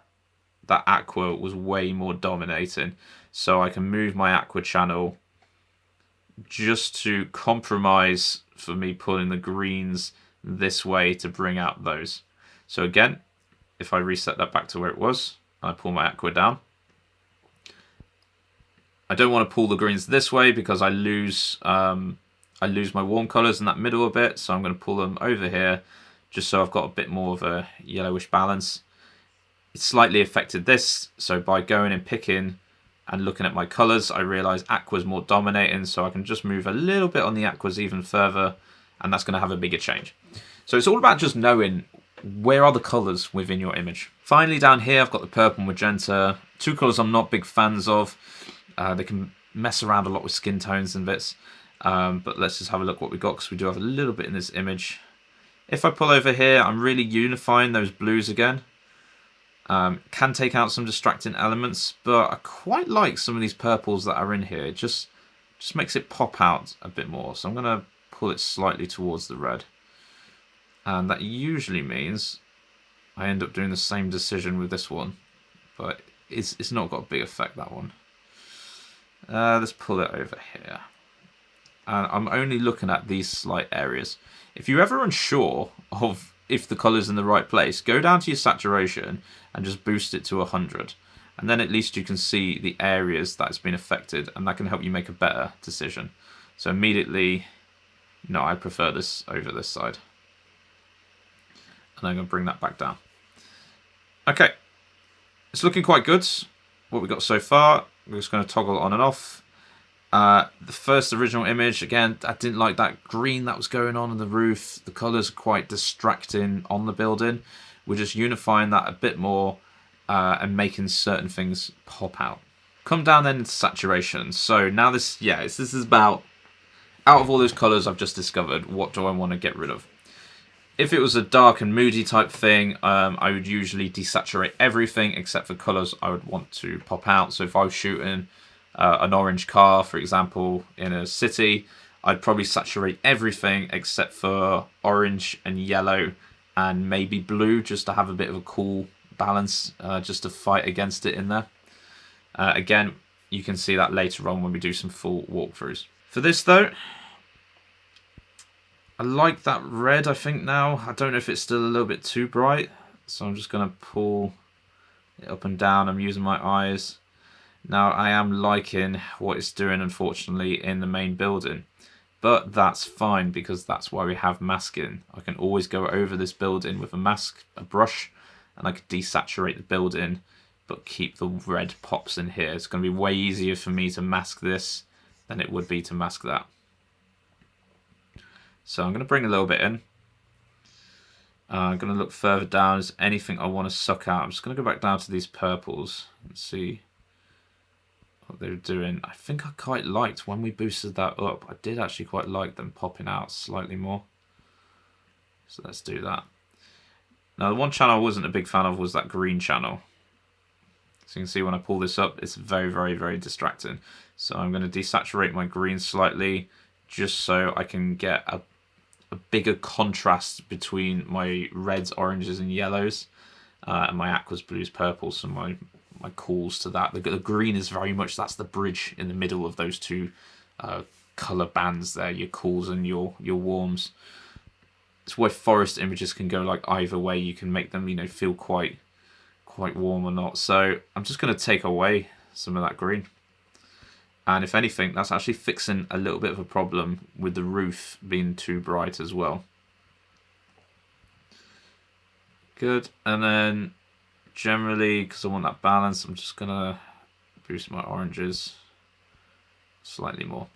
that aqua was way more dominating. So I can move my aqua channel just to compromise for me pulling the greens this way to bring out those. So again, if I reset that back to where it was, and I pull my aqua down, I don't want to pull the greens this way because I lose my warm colours in that middle a bit, so I'm going to pull them over here just so I've got a bit more of a yellowish balance. It slightly affected this, so by going and picking and looking at my colours, I realise aqua's more dominating, so I can just move a little bit on the aquas even further, and that's going to have a bigger change. So it's all about just knowing where are the colours within your image. Finally down here I've got the purple and magenta, two colours I'm not big fans of. They can mess around a lot with skin tones and bits, but let's just have a look what we got, because we do have a little bit in this image. If I pull over here, I'm really unifying those blues again. Can take out some distracting elements, but I quite like some of these purples that are in here. It just makes it pop out a bit more. So I'm going to pull it slightly towards the red. And that usually means I end up doing the same decision with this one, but it's not got a big effect, that one. Let's pull it over here. And I'm only looking at these slight areas. If you're ever unsure of if the colour's in the right place, go down to your saturation and just boost it to 100. And then at least you can see the areas that's been affected, and that can help you make a better decision. So immediately, no, I prefer this over this side. And then I'm going to bring that back down. Okay, it's looking quite good, what we got so far. We're just going to toggle on and off. The first original image, again, I didn't like that green that was going on the roof. The colours are quite distracting on the building. We're just unifying that a bit more and making certain things pop out. Come down then into saturation. So now this is about, out of all those colours I've just discovered, what do I want to get rid of? If it was a dark and moody type thing, I would usually desaturate everything except for colours I would want to pop out. So if I was shooting an orange car, for example, in a city, I'd probably saturate everything except for orange and yellow and maybe blue, just to have a bit of a cool balance, just to fight against it in there. Again, you can see that later on when we do some full walkthroughs. For this though, I like that red, I think now. I don't know if it's still a little bit too bright, so I'm just going to pull it up and down. I'm using my eyes. Now, I am liking what it's doing, unfortunately, in the main building. But that's fine, because that's why we have masking. I can always go over this building with a mask, a brush, and I can desaturate the building, but keep the red pops in here. It's going to be way easier for me to mask this than it would be to mask that. So I'm going to bring a little bit in. I'm going to look further down. Is anything I want to suck out? I'm just going to go back down to these purples and see what they're doing. I think I quite liked when we boosted that up. I did actually quite like them popping out slightly more. So let's do that. Now the one channel I wasn't a big fan of was that green channel. So you can see when I pull this up, it's very, very, very distracting. So I'm going to desaturate my green slightly, just so I can get a bigger contrast between my reds, oranges and yellows, and my aquas, blues, purples, and my cools to that. The green is very much, that's the bridge in the middle of those two colour bands there, your cools and your warms. It's where forest images can go like either way. You can make them, feel quite warm or not. So I'm just going to take away some of that green. And if anything, that's actually fixing a little bit of a problem with the roof being too bright as well. Good. And then generally, because I want that balance, I'm just going to boost my oranges slightly more.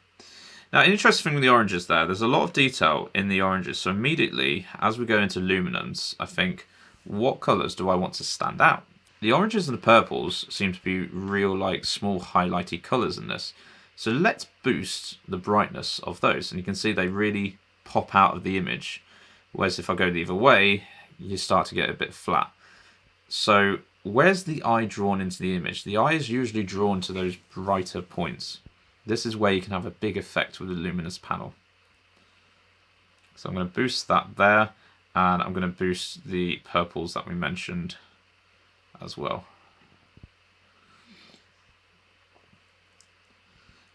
Now, an interesting thing with the oranges there's a lot of detail in the oranges. So immediately, as we go into luminance, I think, what colours do I want to stand out? The oranges and the purples seem to be real, like, small highlighty colours in this. So let's boost the brightness of those. And you can see they really pop out of the image. Whereas if I go the other way, you start to get a bit flat. So where's the eye drawn into the image? The eye is usually drawn to those brighter points. This is where you can have a big effect with the luminous panel. So I'm going to boost that there. And I'm going to boost the purples that we mentioned as well.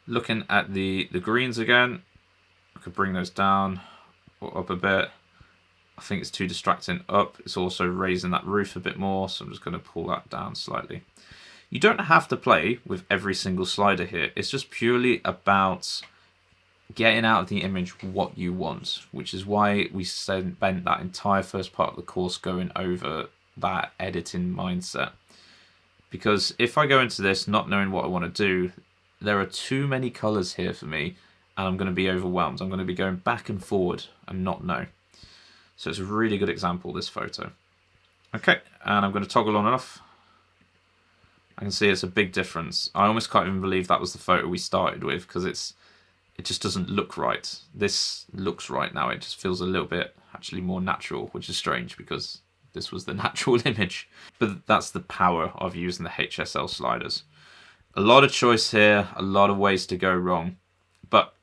Looking at the greens again, I could bring those down or up a bit. I think it's too distracting up. It's also raising that roof a bit more, so I'm just going to pull that down slightly. You don't have to play with every single slider here. It's just purely about getting out of the image what you want, which is why we spent that entire first part of the course going over that editing mindset. Because if I go into this not knowing what I want to do, there are too many colors here for me and I'm going to be overwhelmed. I'm going to be going back and forward and not know. So it's a really good example, this photo. Okay, and I'm going to toggle on and off. I can see it's a big difference. I almost can't even believe that was the photo we started with, because it just doesn't look right. This looks right now. It just feels a little bit actually more natural, which is strange because this was the natural image. But that's the power of using the HSL sliders. A lot of choice here, a lot of ways to go wrong, but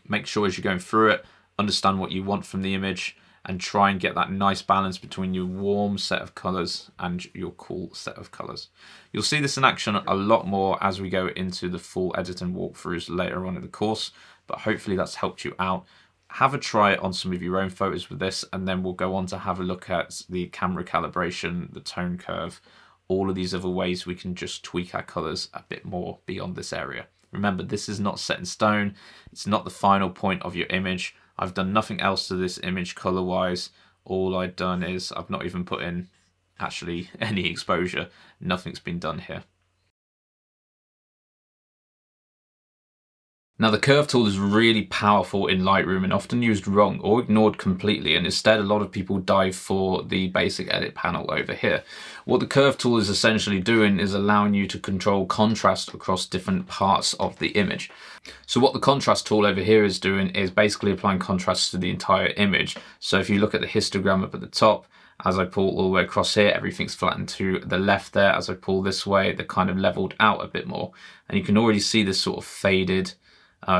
make sure as you're going through it, understand what you want from the image and try and get that nice balance between your warm set of colors and your cool set of colors. You'll see this in action a lot more as we go into the full editing walkthroughs later on in the course, but hopefully that's helped you out. Have a try on some of your own photos with this, and then we'll go on to have a look at the camera calibration, the tone curve, all of these other ways we can just tweak our colors a bit more beyond this area. Remember, this is not set in stone. It's not the final point of your image. I've done nothing else to this image color-wise. all I've done is I've not even put in actually any exposure. Nothing's been done here. Now the curve tool is really powerful in Lightroom and often used wrong or ignored completely, and instead a lot of people dive for the basic edit panel over here. What the curve tool is essentially doing is allowing you to control contrast across different parts of the image. So what the contrast tool over here is doing is basically applying contrast to the entire image. So if you look at the histogram up at the top, as I pull all the way across here, everything's flattened to the left there. As I pull this way, they're kind of leveled out a bit more. And you can already see this sort of faded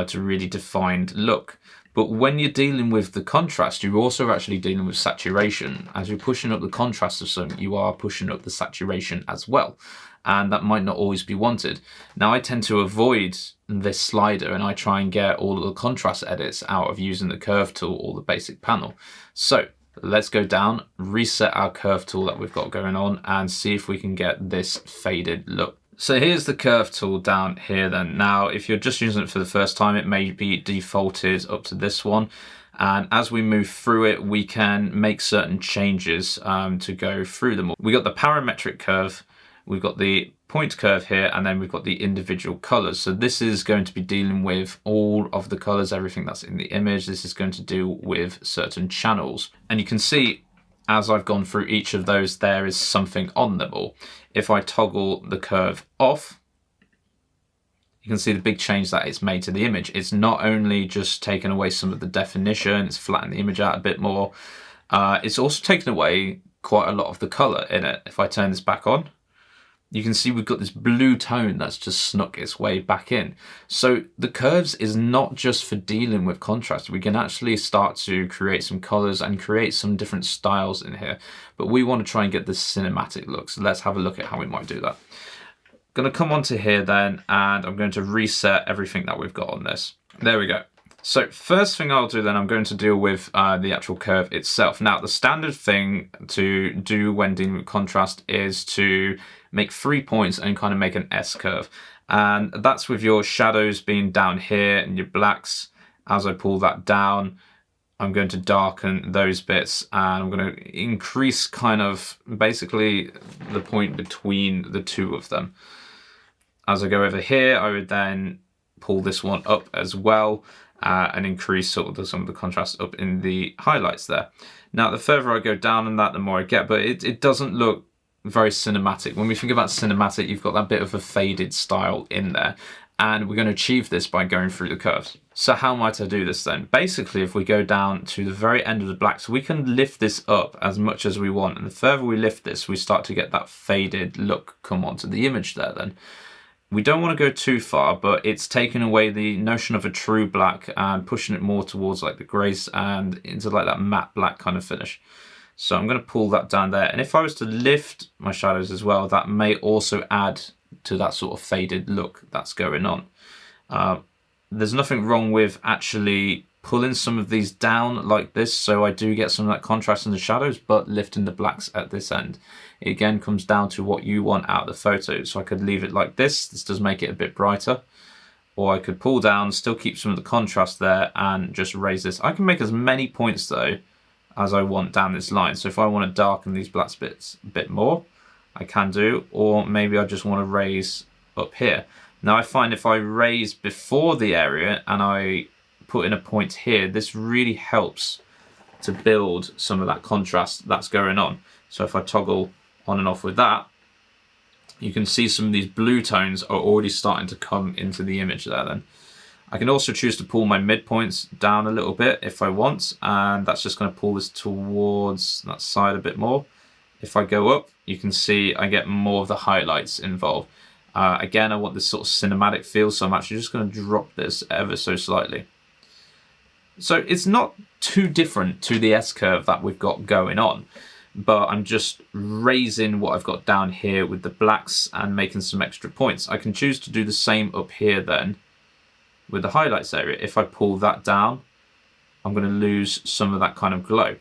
to really defined look. But when you're dealing with the contrast, you're also actually dealing with saturation. As you're pushing up the contrast of something, you are pushing up the saturation as well. And that might not always be wanted. Now I tend to avoid this slider and I try and get all of the contrast edits out of using the curve tool or the basic panel. So let's go down, reset our curve tool that we've got going on and see if we can get this faded look. So here's the curve tool down here then. Now, if you're just using it for the first time, it may be defaulted up to this one. And as we move through it, we can make certain changes to go through them. We got the parametric curve, we've got the point curve here, and then we've got the individual colors. So this is going to be dealing with all of the colors, everything that's in the image. This is going to do with certain channels. And you can see as I've gone through each of those, there is something on them all. If I toggle the curve off, you can see the big change that it's made to the image. It's not only just taken away some of the definition, it's flattened the image out a bit more. It's also taken away quite a lot of the color in it. If I turn this back on, you can see we've got this blue tone that's just snuck its way back in. So the curves is not just for dealing with contrast. We can actually start to create some colors and create some different styles in here. But we want to try and get this cinematic look. So let's have a look at how we might do that. Going to come onto here then, and I'm going to reset everything that we've got on this. There we go. So first thing I'll do then, I'm going to deal with the actual curve itself. Now, the standard thing to do when dealing with contrast is to make 3 points and kind of make an S curve. And that's with your shadows being down here and your blacks. As I pull that down, I'm going to darken those bits and I'm going to increase kind of basically the point between the two of them. As I go over here, I would then pull this one up as well. And increase sort of some of the contrast up in the highlights there. Now, the further I go down on that, the more I get, but it doesn't look very cinematic. When we think about cinematic, you've got that bit of a faded style in there, and we're going to achieve this by going through the curves. So how might I do this then? Basically, if we go down to the very end of the blacks, we can lift this up as much as we want, and the further we lift this, we start to get that faded look come onto the image there then. We don't want to go too far, but it's taking away the notion of a true black and pushing it more towards like the grays and into like that matte black kind of finish. So I'm going to pull that down there. And if I was to lift my shadows as well, that may also add to that sort of faded look that's going on. There's nothing wrong with actually pulling some of these down like this, so I do get some of that contrast in the shadows, but lifting the blacks at this end. It again comes down to what you want out of the photo. So I could leave it like this. This does make it a bit brighter. Or I could pull down, still keep some of the contrast there and just raise this. I can make as many points though as I want down this line. So if I want to darken these black bits a bit more, I can do, or maybe I just want to raise up here. Now I find if I raise before the area and I put in a point here, this really helps to build some of that contrast that's going on. So if I toggle on and off with that, you can see some of these blue tones are already starting to come into the image there then. I can also choose to pull my midpoints down a little bit if I want, and that's just going to pull this towards that side a bit more. If I go up, you can see I get more of the highlights involved. Again, I want this sort of cinematic feel, so I'm actually just going to drop this ever so slightly. So it's not too different to the S-curve that we've got going on, but I'm just raising what I've got down here with the blacks and making some extra points. I can choose to do the same up here then with the highlights area. If I pull that down, I'm going to lose some of that kind of glow.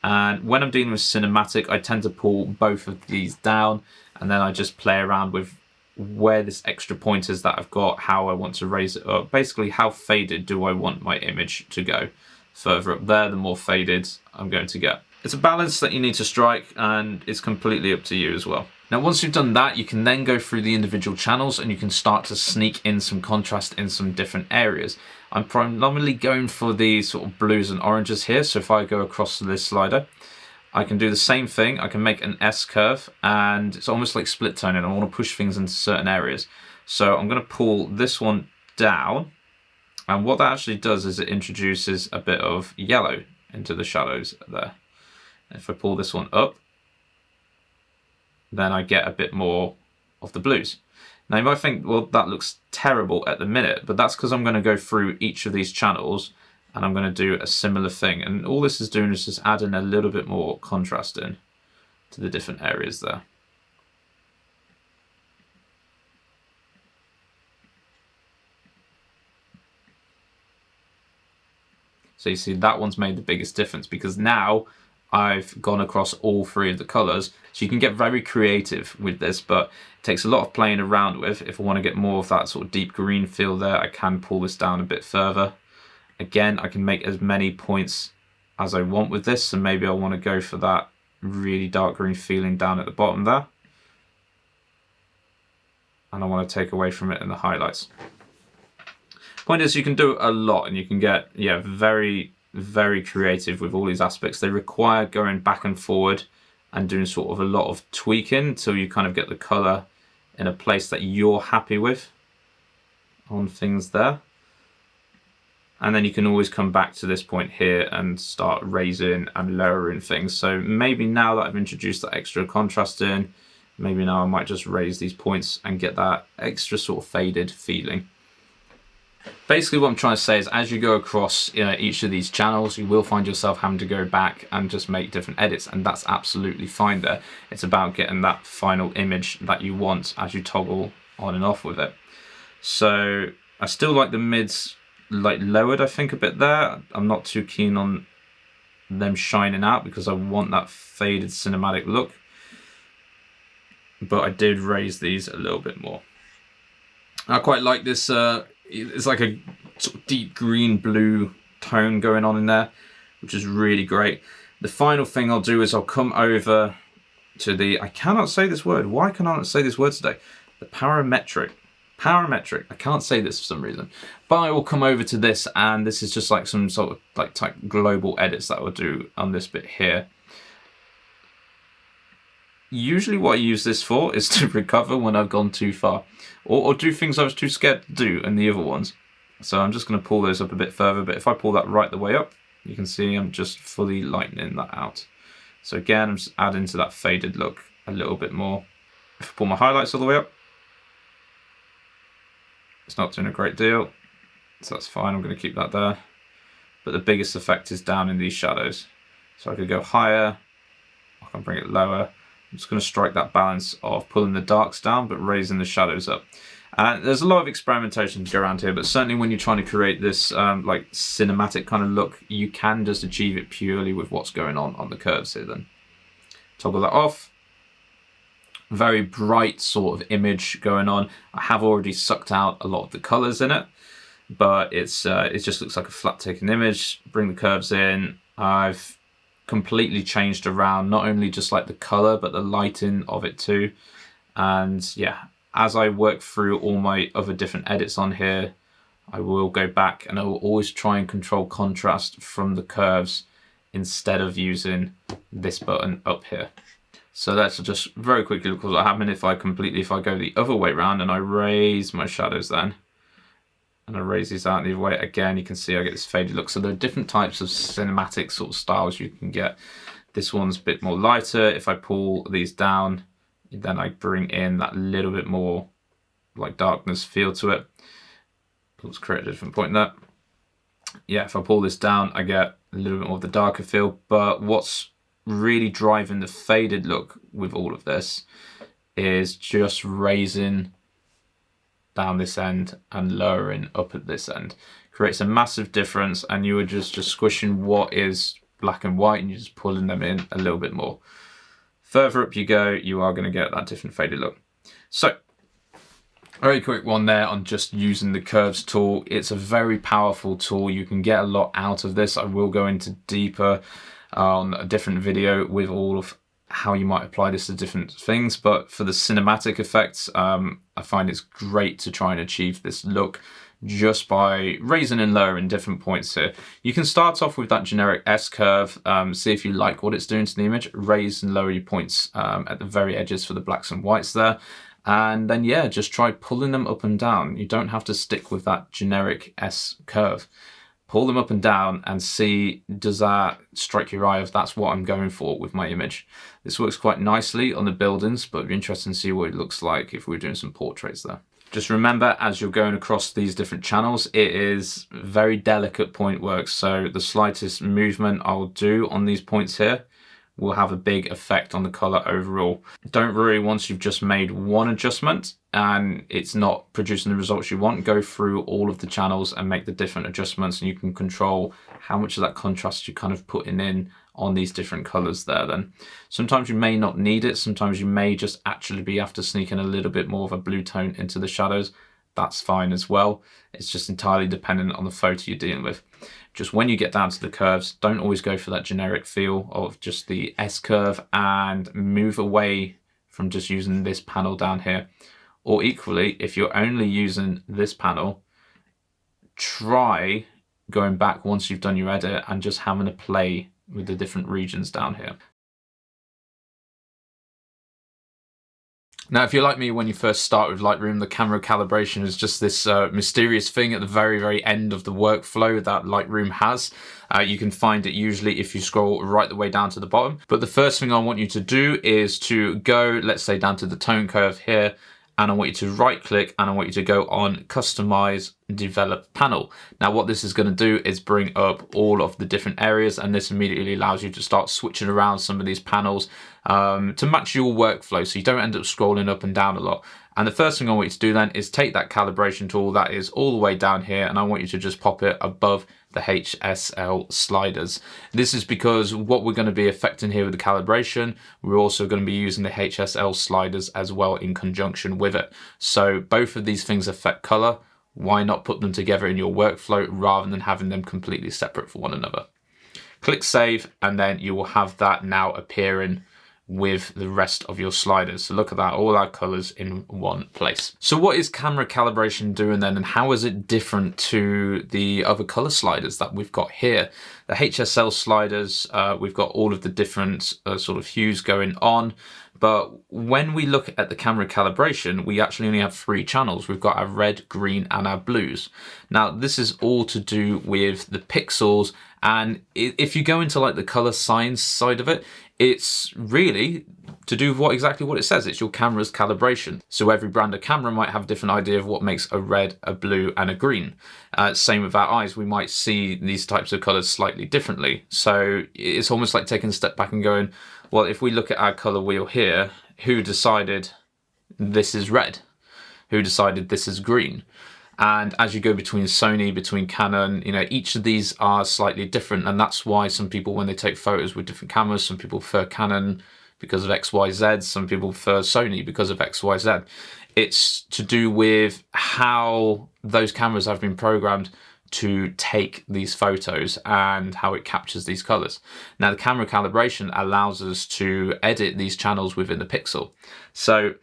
And when I'm dealing with cinematic, I tend to pull both of these down and then I just play around with where this extra point is that I've got, how I want to raise it up. Basically, how faded do I want my image to go? Further up there, the more faded I'm going to get. It's a balance that you need to strike, and it's completely up to you as well. Now, once you've done that, you can then go through the individual channels and you can start to sneak in some contrast in some different areas. I'm predominantly going for the sort of blues and oranges here. So if I go across to this slider, I can do the same thing. I can make an S curve, and it's almost like split toning. I want to push things into certain areas. So I'm going to pull this one down. And what that actually does is it introduces a bit of yellow into the shadows there. If I pull this one up, then I get a bit more of the blues. Now you might think, well, that looks terrible at the minute, but that's because I'm going to go through each of these channels and I'm going to do a similar thing. And all this is doing is just adding a little bit more contrast in to the different areas there. So you see that one's made the biggest difference because now I've gone across all three of the colors. So you can get very creative with this, but it takes a lot of playing around with. If I want to get more of that sort of deep green feel there, I can pull this down a bit further. Again, I can make as many points as I want with this. So maybe I want to go for that really dark green feeling down at the bottom there. And I want to take away from it in the highlights. Point is, you can do a lot and you can get, yeah, very creative with all these aspects. They require going back and forward and doing sort of a lot of tweaking until you kind of get the color in a place that you're happy with on things there. And then you can always come back to this point here and start raising and lowering things. So maybe now that I've introduced that extra contrast in, maybe now I might just raise these points and get that extra sort of faded feeling. Basically what I'm trying to say is as you go across each of these channels, you will find yourself having to go back and just make different edits, and that's absolutely fine there. It's about getting that final image that you want as you toggle on and off with it. So I still like the mids like lowered, I think, a bit there. I'm not too keen on them shining out because I want that faded cinematic look. But I did raise these a little bit more. I quite like this. It's like a sort of deep green blue tone going on in there, which is really great. The final thing I'll do is I'll come over to the, I cannot say this word. Why can I not say this word today? The parametric. I can't say this for some reason. But I will come over to this, and this is just like some sort of like type global edits that I will do on this bit here. Usually what I use this for is to recover when I've gone too far, or do things I was too scared to do in the other ones. So I'm just going to pull those up a bit further, but if I pull that right the way up, you can see I'm just fully lightening that out. So again, I'm just adding to that faded look a little bit more. If I pull my highlights all the way up, it's not doing a great deal, so that's fine, I'm going to keep that there. But the biggest effect is down in these shadows. So I could go higher, I can bring it lower. I'm just going to strike that balance of pulling the darks down but raising the shadows up. And there's a lot of experimentation to go around here, but certainly when you're trying to create this like cinematic kind of look, you can just achieve it purely with what's going on the curves here then. Toggle that off. Very bright sort of image going on. I have already sucked out a lot of the colors in it, but it just looks like a flat taken image. Bring the curves in. I've completely changed around not only just like the color but the lighting of it too. And yeah, as I work through all my other different edits on here, I will go back and I will always try and control contrast from the curves instead of using this button up here. So let's just very quickly look at what happens if I go the other way around and I raise my shadows then. And I raise these out the other way. Again, you can see I get this faded look. So there are different types of cinematic sort of styles you can get. This one's a bit more lighter. If I pull these down, then I bring in that little bit more like darkness feel to it. Let's create a different point there. Yeah, if I pull this down, I get a little bit more of the darker feel. But what's really driving the faded look with all of this is just raising down this end and lowering up at this end. Creates a massive difference, and you are just squishing what is black and white and you're just pulling them in a little bit more. Further up you go, you are going to get that different faded look. So very quick one there on just using the curves tool. It's a very powerful tool. You can get a lot out of this. I will go into deeper on a different video with all of how you might apply this to different things, but for the cinematic effects, I find it's great to try and achieve this look just by raising and lowering different points here. You can start off with that generic S-curve, see if you like what it's doing to the image, raise and lower your points at the very edges for the blacks and whites there, and then yeah, just try pulling them up and down. You don't have to stick with that generic S-curve. Pull them up and down and see, does that strike your eye if that's what I'm going for with my image? This works quite nicely on the buildings, but it'd be interesting to see what it looks like if we're doing some portraits there. Just remember, as you're going across these different channels, it is very delicate point work. So the slightest movement I'll do on these points here will have a big effect on the color overall. Don't worry once you've just made one adjustment and it's not producing the results you want. Go through all of the channels and make the different adjustments, and you can control how much of that contrast you're kind of putting in on these different colors there then. Sometimes you may not need it. Sometimes you may just actually be after sneaking a little bit more of a blue tone into the shadows. That's fine as well. It's just entirely dependent on the photo you're dealing with. Just when you get down to the curves, don't always go for that generic feel of just the S-curve, and move away from just using this panel down here. Or equally, if you're only using this panel, try going back once you've done your edit and just having a play with the different regions down here. Now, if you're like me, when you first start with Lightroom, the camera calibration is just this mysterious thing at the very, very end of the workflow that Lightroom has. You can find it usually if you scroll right the way down to the bottom. But the first thing I want you to do is to go, let's say, down to the tone curve here, and I want you to right click and I want you to go on Customize Develop Panel. Now what this is going to do is bring up all of the different areas, and this immediately allows you to start switching around some of these panels to match your workflow so you don't end up scrolling up and down a lot. And the first thing I want you to do then is take that calibration tool that is all the way down here, and I want you to just pop it above the HSL sliders. This is because what we're going to be affecting here with the calibration, we're also going to be using the HSL sliders as well in conjunction with it. So both of these things affect color. Why not put them together in your workflow rather than having them completely separate from one another? Click save, and then you will have that now appearing with the rest of your sliders. So look at that, all our colors in one place. So what is camera calibration doing then, and how is it different to the other color sliders that we've got here? The HSL sliders, we've got all of the different sort of hues going on. But when we look at the camera calibration, we actually only have 3 channels. We've got our red, green, and our blues. Now, this is all to do with the pixels. And if you go into like the color science side of it, it's really to do with exactly what it says. It's your camera's calibration. So every brand of camera might have a different idea of what makes a red, a blue, and a green. Same with our eyes. We might see these types of colors slightly differently. So it's almost like taking a step back and going, well, if we look at our color wheel here, who decided this is red? Who decided this is green? And as you go between Sony, between Canon, you know, each of these are slightly different. And that's why some people, when they take photos with different cameras, some people prefer Canon because of XYZ, some people prefer Sony because of XYZ. It's to do with how those cameras have been programmed to take these photos and how it captures these colors. Now, the camera calibration allows us to edit these channels within the pixel. So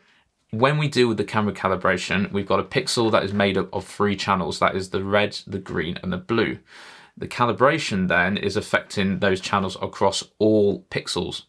when we deal with the camera calibration, we've got a pixel that is made up of 3 channels. That is the red, the green, and the blue. The calibration then is affecting those channels across all pixels,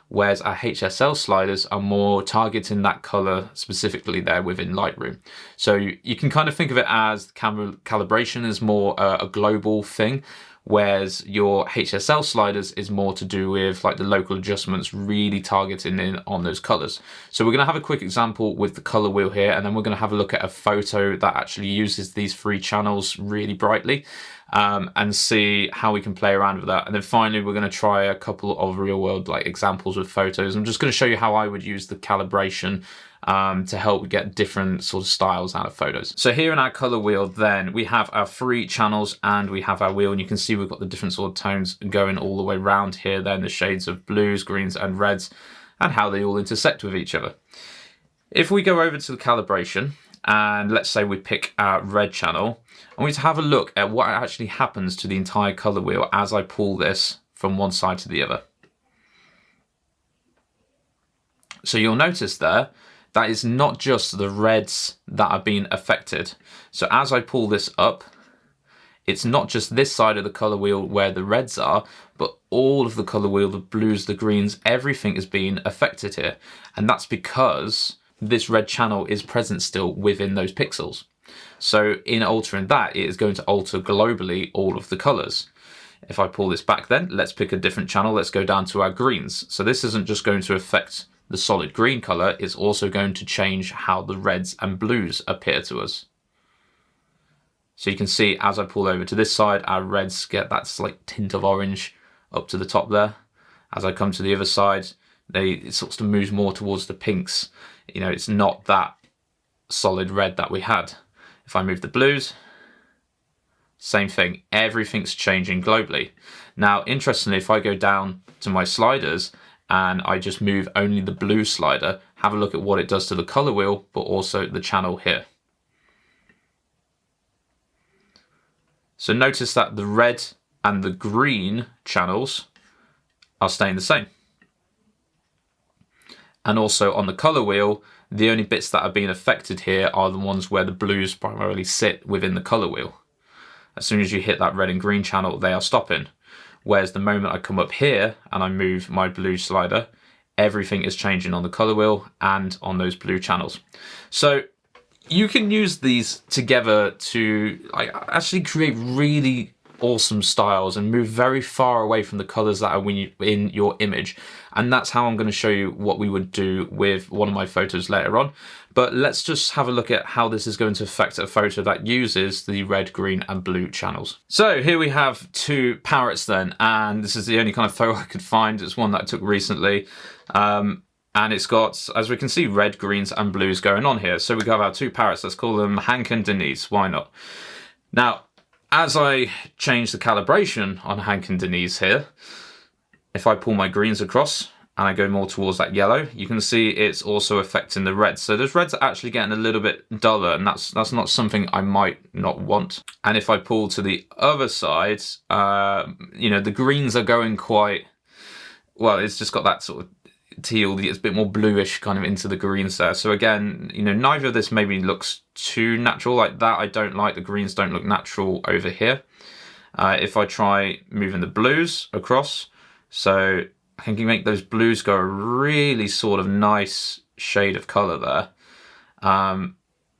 whereas our HSL sliders are more targeting that color specifically there within Lightroom. So you can kind of think of it as camera calibration is more a global thing, whereas your HSL sliders is more to do with like the local adjustments, really targeting in on those colors. So we're going to have a quick example with the color wheel here, and then we're going to have a look at a photo that actually uses these 3 channels really brightly, and see how we can play around with that. And then finally, we're going to try a couple of real world like examples with photos. I'm just going to show you how I would use the calibration to help get different sort of styles out of photos. So here in our color wheel, then we have our 3 channels and we have our wheel, and you can see we've got the different sort of tones going all the way around here, then the shades of blues, greens, and reds, and how they all intersect with each other. If we go over to the calibration, and let's say we pick our red channel, I want you to have a look at what actually happens to the entire color wheel as I pull this from one side to the other. So you'll notice there, that is not just the reds that are being affected. So as I pull this up, it's not just this side of the color wheel where the reds are, but all of the color wheel, the blues, the greens, everything is being affected here. And that's because this red channel is present still within those pixels. So in altering that, it is going to alter globally all of the colors. If I pull this back then, let's pick a different channel. Let's go down to our greens. So this isn't just going to affect the solid green color, it's also going to change how the reds and blues appear to us. So you can see as I pull over to this side, our reds get that slight tint of orange up to the top there. As I come to the other side, it sort of moves more towards the pinks. You know, it's not that solid red that we had. If I move the blues, same thing, everything's changing globally. Now, interestingly, if I go down to my sliders and I just move only the blue slider, have a look at what it does to the color wheel, but also the channel here. So notice that the red and the green channels are staying the same. And also on the color wheel, the only bits that are being affected here are the ones where the blues primarily sit within the color wheel. As soon as you hit that red and green channel, they are stopping. Whereas the moment I come up here and I move my blue slider, everything is changing on the color wheel and on those blue channels. So you can use these together to actually create really awesome styles and move very far away from the colors that are in your image. And that's how I'm going to show you what we would do with one of my photos later on. But let's just have a look at how this is going to affect a photo that uses the red, green and blue channels. So here we have two parrots then, and this is the only kind of photo I could find. It's one that I took recently. And it's got, as we can see, red, greens and blues going on here. So we have our two parrots. Let's call them Hank and Denise. Why not? Now, as I change the calibration on Hank and Denise here, if I pull my greens across and I go more towards that yellow, you can see it's also affecting the reds. So those reds are actually getting a little bit duller, and that's not something I might not want. And if I pull to the other side, you know, the greens are going quite, well, it's just got that sort of teal, it's a bit more bluish kind of into the greens there. So again, you know, neither of this maybe looks too natural like that. I don't like the greens, don't look natural over here. If I try moving the blues across, so I can make those blues go a really sort of nice shade of color there.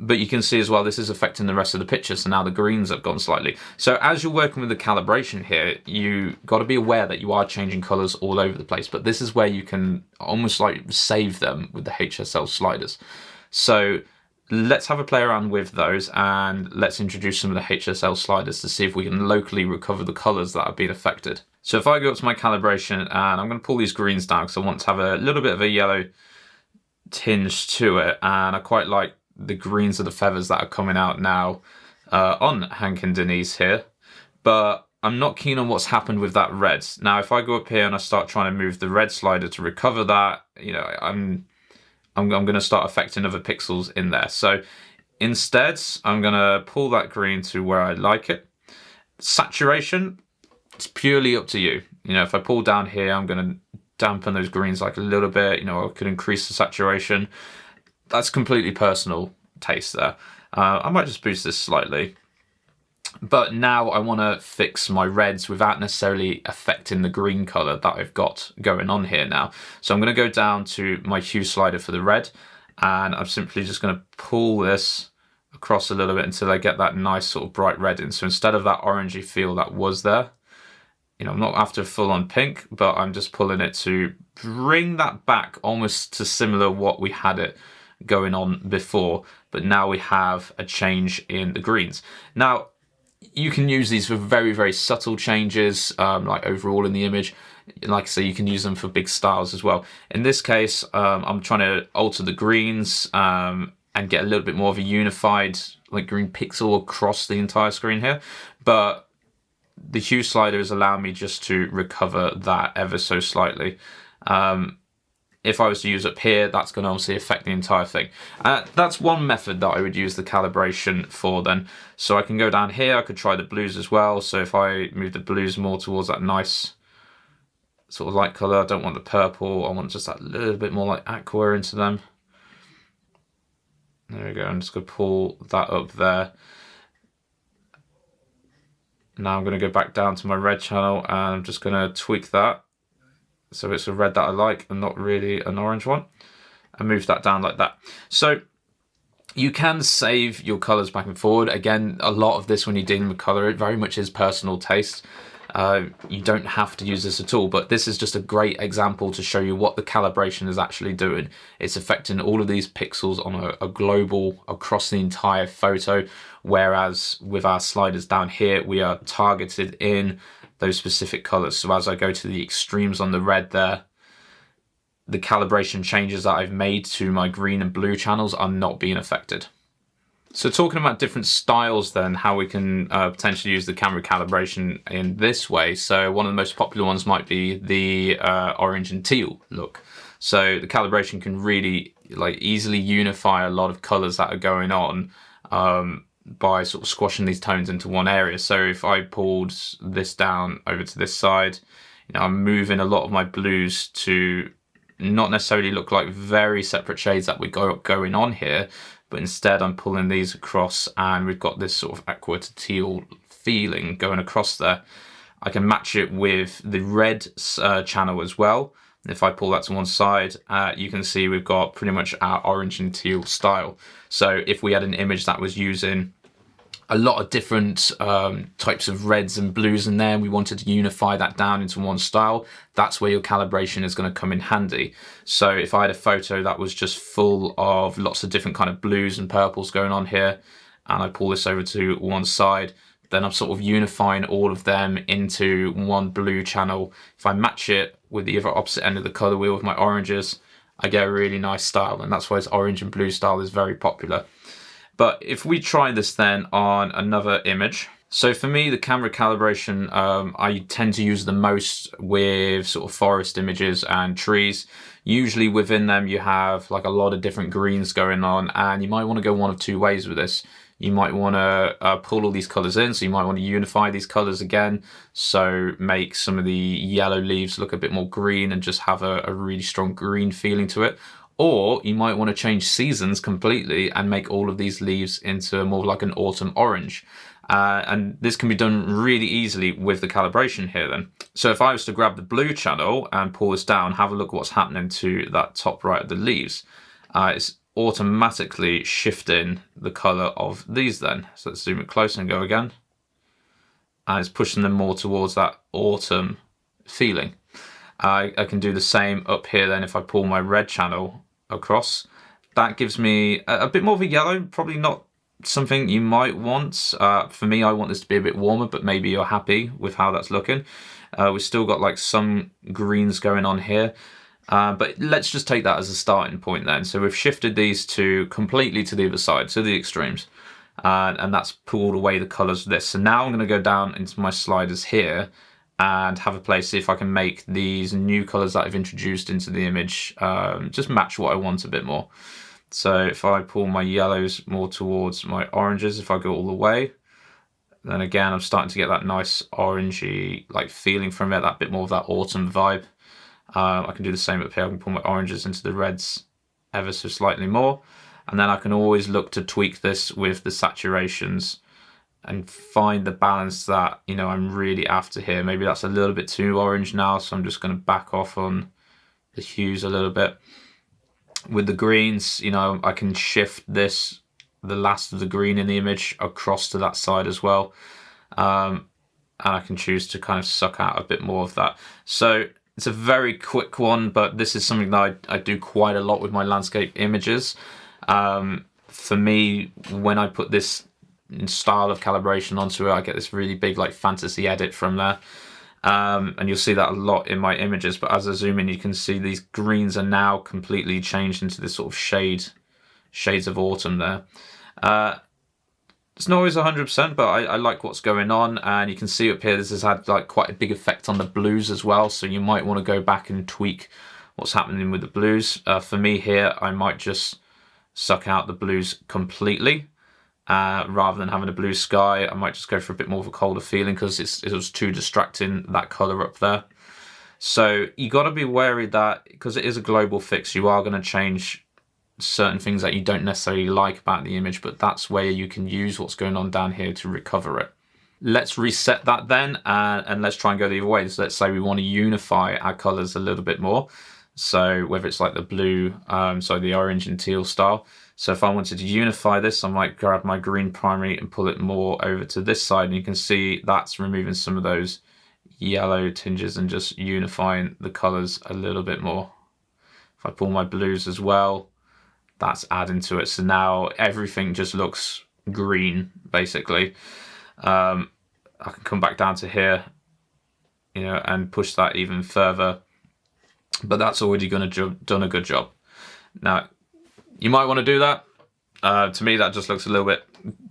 But you can see as well, this is affecting the rest of the picture. So now the greens have gone slightly. So as you're working with the calibration here, you got to be aware that you are changing colors all over the place. But this is where you can almost like save them with the HSL sliders. So let's have a play around with those and let's introduce some of the HSL sliders to see if we can locally recover the colors that have been affected. So if I go up to my calibration and I'm going to pull these greens down because I want to have a little bit of a yellow tinge to it, and I quite like the greens of the feathers that are coming out now on Hank and Denise here, but I'm not keen on what's happened with that red. Now, if I go up here and I start trying to move the red slider to recover that, you know, I'm going to start affecting other pixels in there. So instead, I'm going to pull that green to where I like it. Saturation, it's purely up to you. You know, if I pull down here, I'm going to dampen those greens like a little bit. You know, I could increase the saturation. That's completely personal taste there. I might just boost this slightly. But now I want to fix my reds without necessarily affecting the green color that I've got going on here now. So I'm going to go down to my hue slider for the red, and I'm simply just going to pull this across a little bit until I get that nice sort of bright red in. So instead of that orangey feel that was there, you know, I'm not after full on pink, but I'm just pulling it to bring that back almost to similar what we had it going on before, but now we have a change in the greens. Now, you can use these for very, very subtle changes, like overall in the image. Like I say, you can use them for big styles as well. In this case, I'm trying to alter the greens and get a little bit more of a unified like green pixel across the entire screen here. But the hue slider is allowing me just to recover that ever so slightly. If I was to use up here, that's going to obviously affect the entire thing. That's one method that I would use the calibration for then. So I can go down here, I could try the blues as well. So if I move the blues more towards that nice sort of light color. I don't want the purple. I want just that little bit more like aqua into them. There we go. I'm just going to pull that up there. Now I'm going to go back down to my red channel and I'm just going to tweak that so it's a red that I like and not really an orange one, and move that down like that. So you can save your colors back and forward. Again, a lot of this when you're dealing with color, it very much is personal taste. You don't have to use this at all, but this is just a great example to show you what the calibration is actually doing. It's affecting all of these pixels on a global, across the entire photo, whereas with our sliders down here, we are targeted in those specific colors. So as I go to the extremes on the red there, the calibration changes that I've made to my green and blue channels are not being affected. So talking about different styles then, how we can potentially use the camera calibration in this way. So one of the most popular ones might be the orange and teal look. So the calibration can really like easily unify a lot of colors that are going on by sort of squashing these tones into one area. So if I pulled this down over to this side, you know, I'm moving a lot of my blues to not necessarily look like very separate shades that we got going on here, but instead I'm pulling these across and we've got this sort of aqua to teal feeling going across there. I can match it with the red channel as well. If I pull that to one side, you can see we've got pretty much our orange and teal style. So if we had an image that was using a lot of different types of reds and blues in there, and we wanted to unify that down into one style, that's where your calibration is going to come in handy. So if I had a photo that was just full of lots of different kind of blues and purples going on here, and I pull this over to one side, then I'm sort of unifying all of them into one blue channel. If I match it with the other opposite end of the color wheel with my oranges, I get a really nice style, and that's why this orange and blue style is very popular. But if we try this then on another image, so for me, the camera calibration, I tend to use the most with sort of forest images and trees. Usually within them, you have like a lot of different greens going on, and you might want to go one of two ways with this. You might want to pull all these colors in, so you might want to unify these colors again, so make some of the yellow leaves look a bit more green and just have a really strong green feeling to it. Or you might want to change seasons completely and make all of these leaves into more like an autumn orange. And this can be done really easily with the calibration here then. So if I was to grab the blue channel and pull this down, have a look what's happening to that top right of the leaves. It's automatically shifting the color of these then. So let's zoom it closer and go again. And it's pushing them more towards that autumn feeling. I can do the same up here then if I pull my red channel across. That gives me a bit more of a yellow, probably not something you might want. For me, I want this to be a bit warmer, but maybe you're happy with how that's looking. We've still got like some greens going on here, but let's just take that as a starting point then. So we've shifted these to completely to the other side, to the extremes, and that's pulled away the colors of this. So now I'm going to go down into my sliders here and have a play, see if I can make these new colors that I've introduced into the image just match what I want a bit more. So if I pull my yellows more towards my oranges, if I go all the way, then again, I'm starting to get that nice orangey like feeling from it, that bit more of that autumn vibe. I can do the same up here. I can pull my oranges into the reds ever so slightly more. And then I can always look to tweak this with the saturations and find the balance that, you know, I'm really after here. Maybe that's a little bit too orange now, so I'm just going to back off on the hues a little bit. With the greens, you know, I can shift this, the last of the green in the image, across to that side as well. And I can choose to kind of suck out a bit more of that. So it's a very quick one, but this is something that I do quite a lot with my landscape images. For me, when I put this style of calibration onto it, I get this really big like fantasy edit from there. And you'll see that a lot in my images, but as I zoom in, you can see these greens are now completely changed into this sort of shades of autumn there. It's not always 100%, but I like what's going on, and you can see up here this has had like quite a big effect on the blues as well, so you might want to go back and tweak what's happening with the blues. For me here, I might just suck out the blues completely. Rather than having a blue sky, I might just go for a bit more of a colder feeling because it was too distracting, that colour up there. So you got to be wary that, because it is a global fix, you are going to change certain things that you don't necessarily like about the image, but that's where you can use what's going on down here to recover it. Let's reset that then, and let's try and go the other way. So let's say we want to unify our colors a little bit more. So whether it's like the blue, the orange and teal style. So if I wanted to unify this, I might grab my green primary and pull it more over to this side, and you can see that's removing some of those yellow tinges and just unifying the colors a little bit more. If I pull my blues as well, that's adding to it. So now everything just looks green, basically. I can come back down to here, and push that even further. But that's already going to done a good job. Now, you might want to do that. To me, that just looks a little bit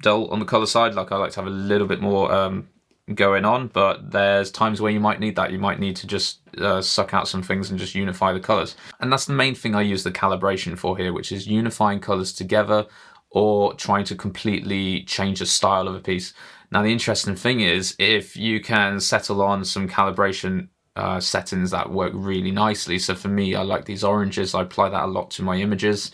dull on the color side. Like, I like to have a little bit more going on, but there's times where you might need that. You might need to just suck out some things and just unify the colors. And that's the main thing I use the calibration for here, which is unifying colors together or trying to completely change the style of a piece. Now, the interesting thing is, if you can settle on some calibration settings that work really nicely. So for me, I like these oranges. I apply that a lot to my images.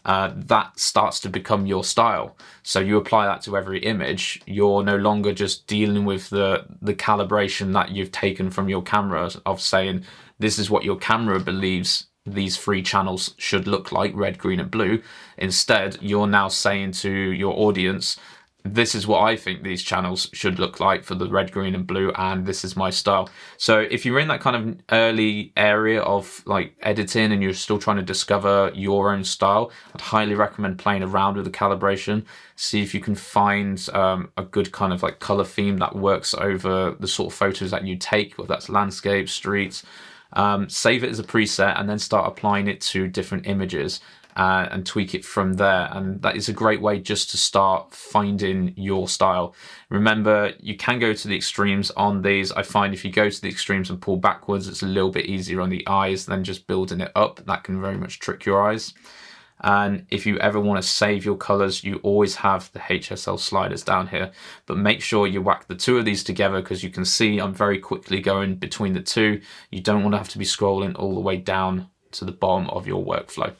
That starts to become your style. So you apply that to every image. You're no longer just dealing with the calibration that you've taken from your camera of saying, this is what your camera believes these three channels should look like, red, green, and blue. Instead, you're now saying to your audience, this is what I think these channels should look like for the red, green, and blue, and this is my style. So if you're in that kind of early area of like editing and you're still trying to discover your own style, I'd highly recommend playing around with the calibration. See if you can find a good kind of like color theme that works over the sort of photos that you take, whether that's landscape, streets. Save it as a preset and then start applying it to different images. And tweak it from there. And that is a great way just to start finding your style. Remember, you can go to the extremes on these. I find if you go to the extremes and pull backwards, it's a little bit easier on the eyes than just building it up. That can very much trick your eyes. And if you ever want to save your colors, you always have the HSL sliders down here. But make sure you whack the two of these together, because you can see I'm very quickly going between the two. You don't want to have to be scrolling all the way down to the bottom of your workflow.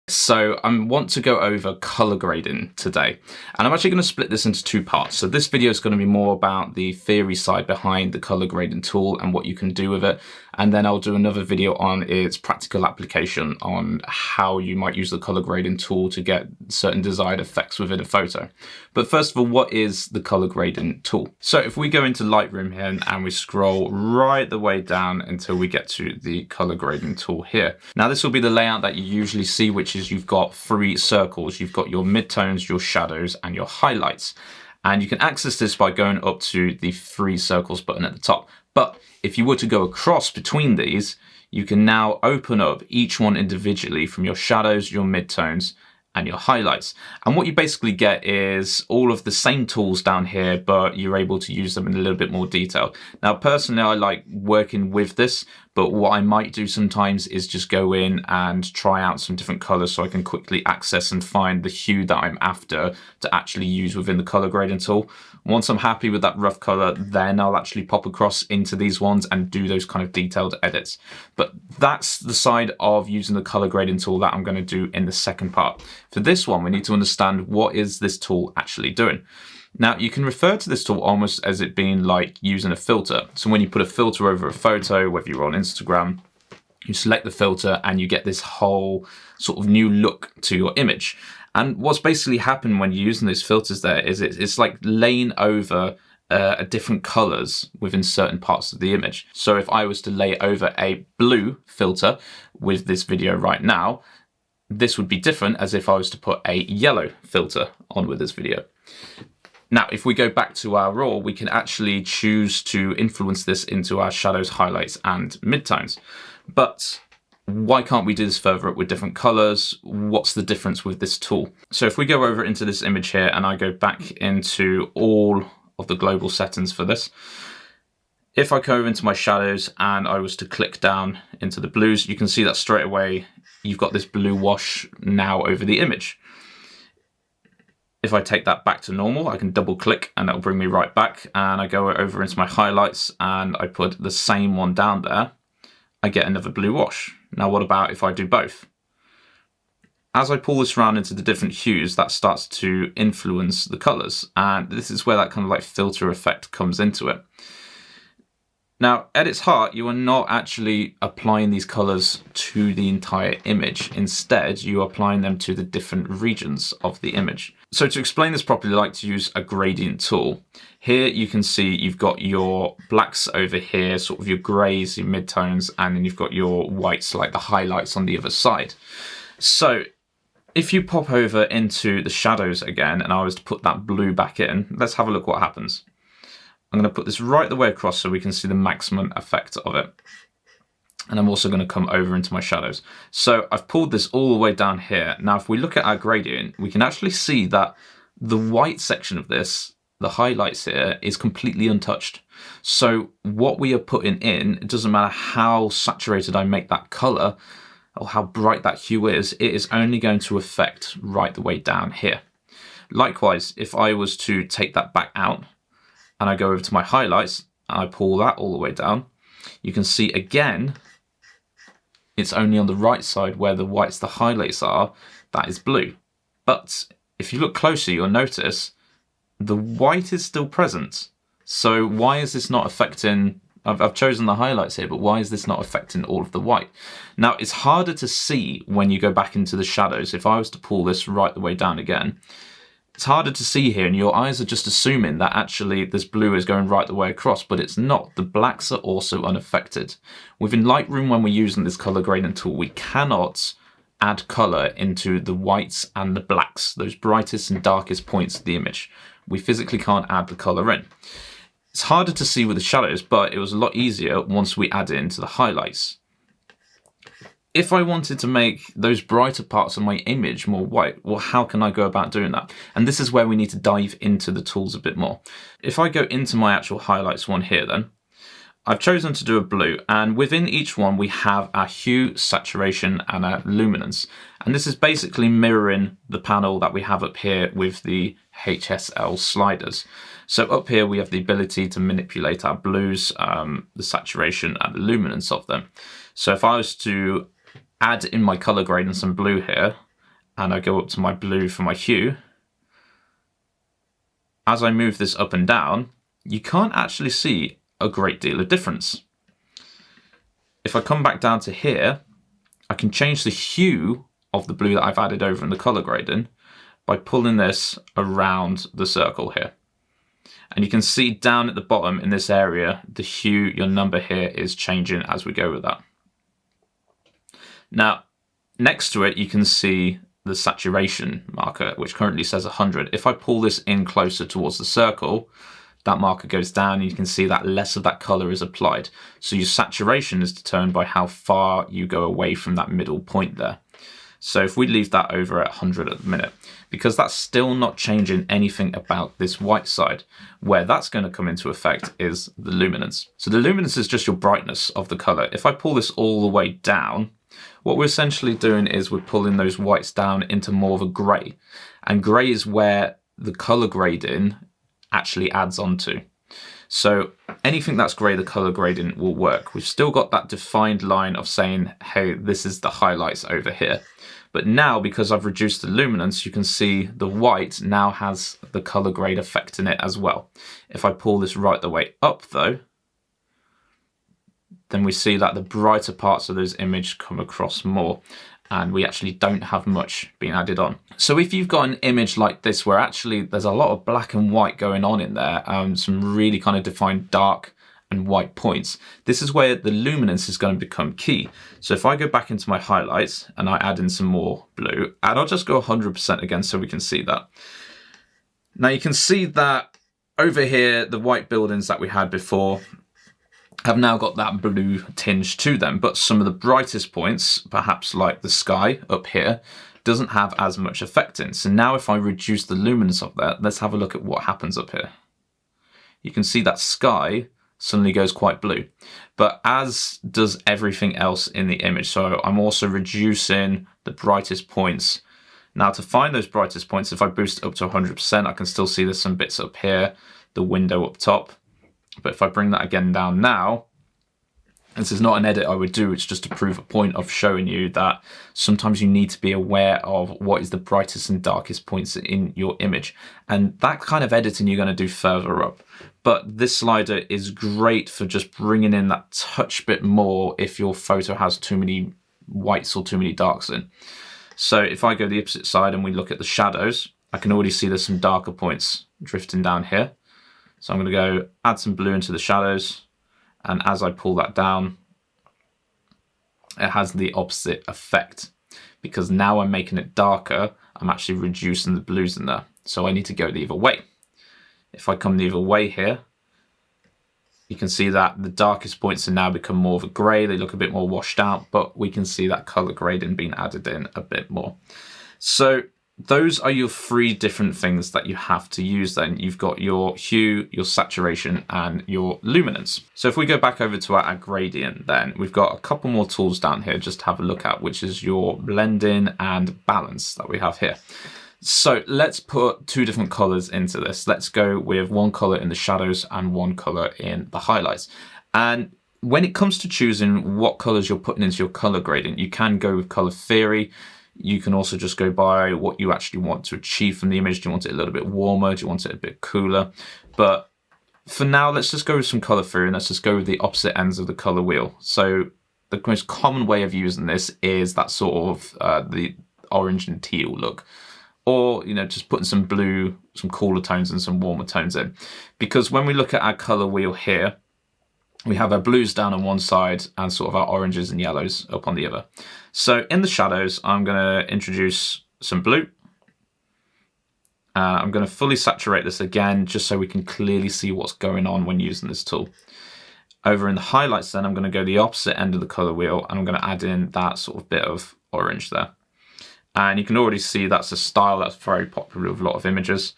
So I want to go over color grading today, and I'm actually going to split this into two parts. So this video is going to be more about the theory side behind the color grading tool and what you can do with it, and then I'll do another video on its practical application on how you might use the color grading tool to get certain desired effects within a photo. But first of all, what is the color grading tool? So if we go into Lightroom here and we scroll right the way down until we get to the color grading tool here. Now this will be the layout that you usually see, which is you've got three circles. You've got your midtones, your shadows, and your highlights. And you can access this by going up to the three circles button at the top. But if you were to go across between these, you can now open up each one individually from your shadows, your midtones, and your highlights. And what you basically get is all of the same tools down here, but you're able to use them in a little bit more detail. Now, personally, I like working with this, but what I might do sometimes is just go in and try out some different colors so I can quickly access and find the hue that I'm after to actually use within the color grading tool. Once I'm happy with that rough color, then I'll actually pop across into these ones and do those kind of detailed edits. But that's the side of using the color grading tool that I'm going to do in the second part. For this one, we need to understand what is this tool actually doing. Now, you can refer to this tool almost as it being like using a filter. So when you put a filter over a photo, whether you're on Instagram, you select the filter and you get this whole sort of new look to your image. And what's basically happened when you're using those filters there is it's like laying over different colors within certain parts of the image. So if I was to lay over a blue filter with this video right now, this would be different as if I was to put a yellow filter on with this video. Now, if we go back to our raw, we can actually choose to influence this into our shadows, highlights, and midtones. But why can't we do this further up with different colors? What's the difference with this tool? So if we go over into this image here and I go back into all of the global settings for this, if I go into my shadows and I was to click down into the blues, you can see that straight away you've got this blue wash now over the image. If I take that back to normal, I can double click and that'll bring me right back, and I go over into my highlights and I put the same one down there, I get another blue wash. Now what about if I do both? As I pull this around into the different hues, that starts to influence the colors, and this is where that kind of like filter effect comes into it. Now, at its heart, you are not actually applying these colors to the entire image. Instead, you are applying them to the different regions of the image. So to explain this properly, I like to use a gradient tool. Here you can see you've got your blacks over here, sort of your grays, your midtones, and then you've got your whites, like the highlights on the other side. So if you pop over into the shadows again, and I was to put that blue back in, let's have a look what happens. I'm going to put this right the way across so we can see the maximum effect of it. And I'm also going to come over into my shadows. So I've pulled this all the way down here. Now, if we look at our gradient, we can actually see that the white section of this, the highlights here, is completely untouched. So what we are putting in, it doesn't matter how saturated I make that color or how bright that hue is, it is only going to affect right the way down here. Likewise, if I was to take that back out, and I go over to my highlights, and I pull that all the way down, you can see again, it's only on the right side where the whites, the highlights are, that is blue. But if you look closer, you'll notice the white is still present. So why is this not affecting, I've chosen the highlights here, but why is this not affecting all of the white? Now, it's harder to see when you go back into the shadows. If I was to pull this right the way down again, it's harder to see here, and your eyes are just assuming that actually this blue is going right the way across, but it's not. The blacks are also unaffected. Within Lightroom, when we're using this color gradient tool, we cannot add color into the whites and the blacks, those brightest and darkest points of the image. We physically can't add the color in. It's harder to see with the shadows, but it was a lot easier once we add it into the highlights. If I wanted to make those brighter parts of my image more white, well, how can I go about doing that? And this is where we need to dive into the tools a bit more. If I go into my actual highlights one here then, I've chosen to do a blue, and within each one we have our hue, saturation, and our luminance. And this is basically mirroring the panel that we have up here with the HSL sliders. So up here we have the ability to manipulate our blues, the saturation, and the luminance of them. So if I was to add in my color gradient some blue here, and I go up to my blue for my hue, as I move this up and down, you can't actually see a great deal of difference. If I come back down to here, I can change the hue of the blue that I've added over in the color gradient by pulling this around the circle here. And you can see down at the bottom in this area, the hue, your number here, is changing as we go with that. Now, next to it, you can see the saturation marker, which currently says 100. If I pull this in closer towards the circle, that marker goes down, and you can see that less of that color is applied. So your saturation is determined by how far you go away from that middle point there. So if we leave that over at 100 at the minute, because that's still not changing anything about this white side, where that's going to come into effect is the luminance. So the luminance is just your brightness of the color. If I pull this all the way down, what we're essentially doing is we're pulling those whites down into more of a gray. And gray is where the color grading actually adds onto. So anything that's gray, the color gradient will work. We've still got that defined line of saying, hey, this is the highlights over here. But now, because I've reduced the luminance, you can see the white now has the color grade effect in it as well. If I pull this right the way up though, then we see that the brighter parts of this image come across more, and we actually don't have much being added on. So if you've got an image like this where actually there's a lot of black and white going on in there, some really kind of defined dark and white points, this is where the luminance is going to become key. So if I go back into my highlights and I add in some more blue, and I'll just go 100% again so we can see that. Now you can see that over here, the white buildings that we had before have now got that blue tinge to them, but some of the brightest points, perhaps like the sky up here, doesn't have as much effect in. So now if I reduce the luminance of that, let's have a look at what happens up here. You can see that sky suddenly goes quite blue, but as does everything else in the image. So I'm also reducing the brightest points Now to find those brightest points, if I boost it up to 100%, I can still see there's some bits up here, the window up top. But if I bring that again down now, this is not an edit I would do, it's just to prove a point of showing you that sometimes you need to be aware of what is the brightest and darkest points in your image. And that kind of editing you're going to do further up. But this slider is great for just bringing in that touch bit more if your photo has too many whites or too many darks in. So if I go the opposite side and we look at the shadows, I can already see there's some darker points drifting down here. So I'm going to go add some blue into the shadows. And as I pull that down, it has the opposite effect, because now I'm making it darker, I'm actually reducing the blues in there. So I need to go the other way. If I come the other way here, you can see that the darkest points have now become more of a grey. They look a bit more washed out, but we can see that colour grading being added in a bit more. So those are your three different things that you have to use then. You've got your hue, your saturation, and your luminance. So if we go back over to our gradient then, we've got a couple more tools down here just to have a look at, which is your blending and balance that we have here. So let's put two different colors into this. Let's go with one color in the shadows and one color in the highlights. And when it comes to choosing what colors you're putting into your color gradient, you can go with color theory. You can also just go by what you actually want to achieve from the image. Do you want it a little bit warmer? Do you want it a bit cooler? But for now, let's just go with some color theory and let's just go with the opposite ends of the color wheel. So the most common way of using this is that sort of the orange and teal look. Or, you know, just putting some blue, some cooler tones and some warmer tones in. Because when we look at our color wheel here, we have our blues down on one side and sort of our oranges and yellows up on the other. So in the shadows, I'm going to introduce some blue. I'm going to fully saturate this again, just so we can clearly see what's going on when using this tool. Over in the highlights then, I'm going to go the opposite end of the color wheel and I'm going to add in that sort of bit of orange there. And you can already see that's a style that's very popular with a lot of images.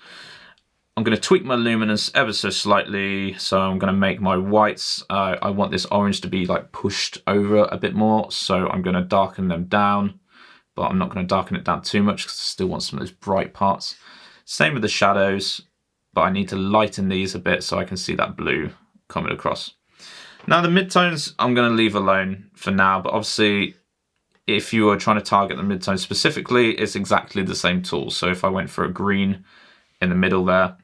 I'm going to tweak my luminance ever so slightly. So I'm going to make my whites, I want this orange to be like pushed over a bit more. So I'm going to darken them down, but I'm not going to darken it down too much because I still want some of those bright parts. Same with the shadows, but I need to lighten these a bit so I can see that blue coming across. Now the midtones I'm going to leave alone for now, but obviously if you are trying to target the midtones specifically, it's exactly the same tool. So if I went for a green in the middle there,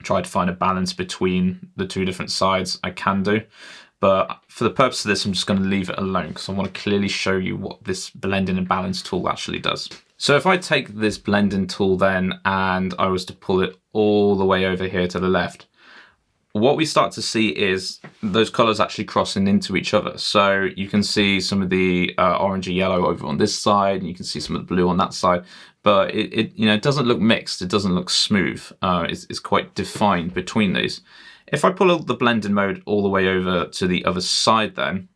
try to find a balance between the two different sides, I can do. But for the purpose of this, I'm just going to leave it alone because I want to clearly show you what this blending and balance tool actually does. So if I take this blending tool then and I was to pull it all the way over here to the left, what we start to see is those colors actually crossing into each other. So you can see some of the orangey yellow over on this side, and you can see some of the blue on that side. But it doesn't look mixed. It doesn't look smooth. It's quite defined between these. If I pull the blending mode all the way over to the other side, then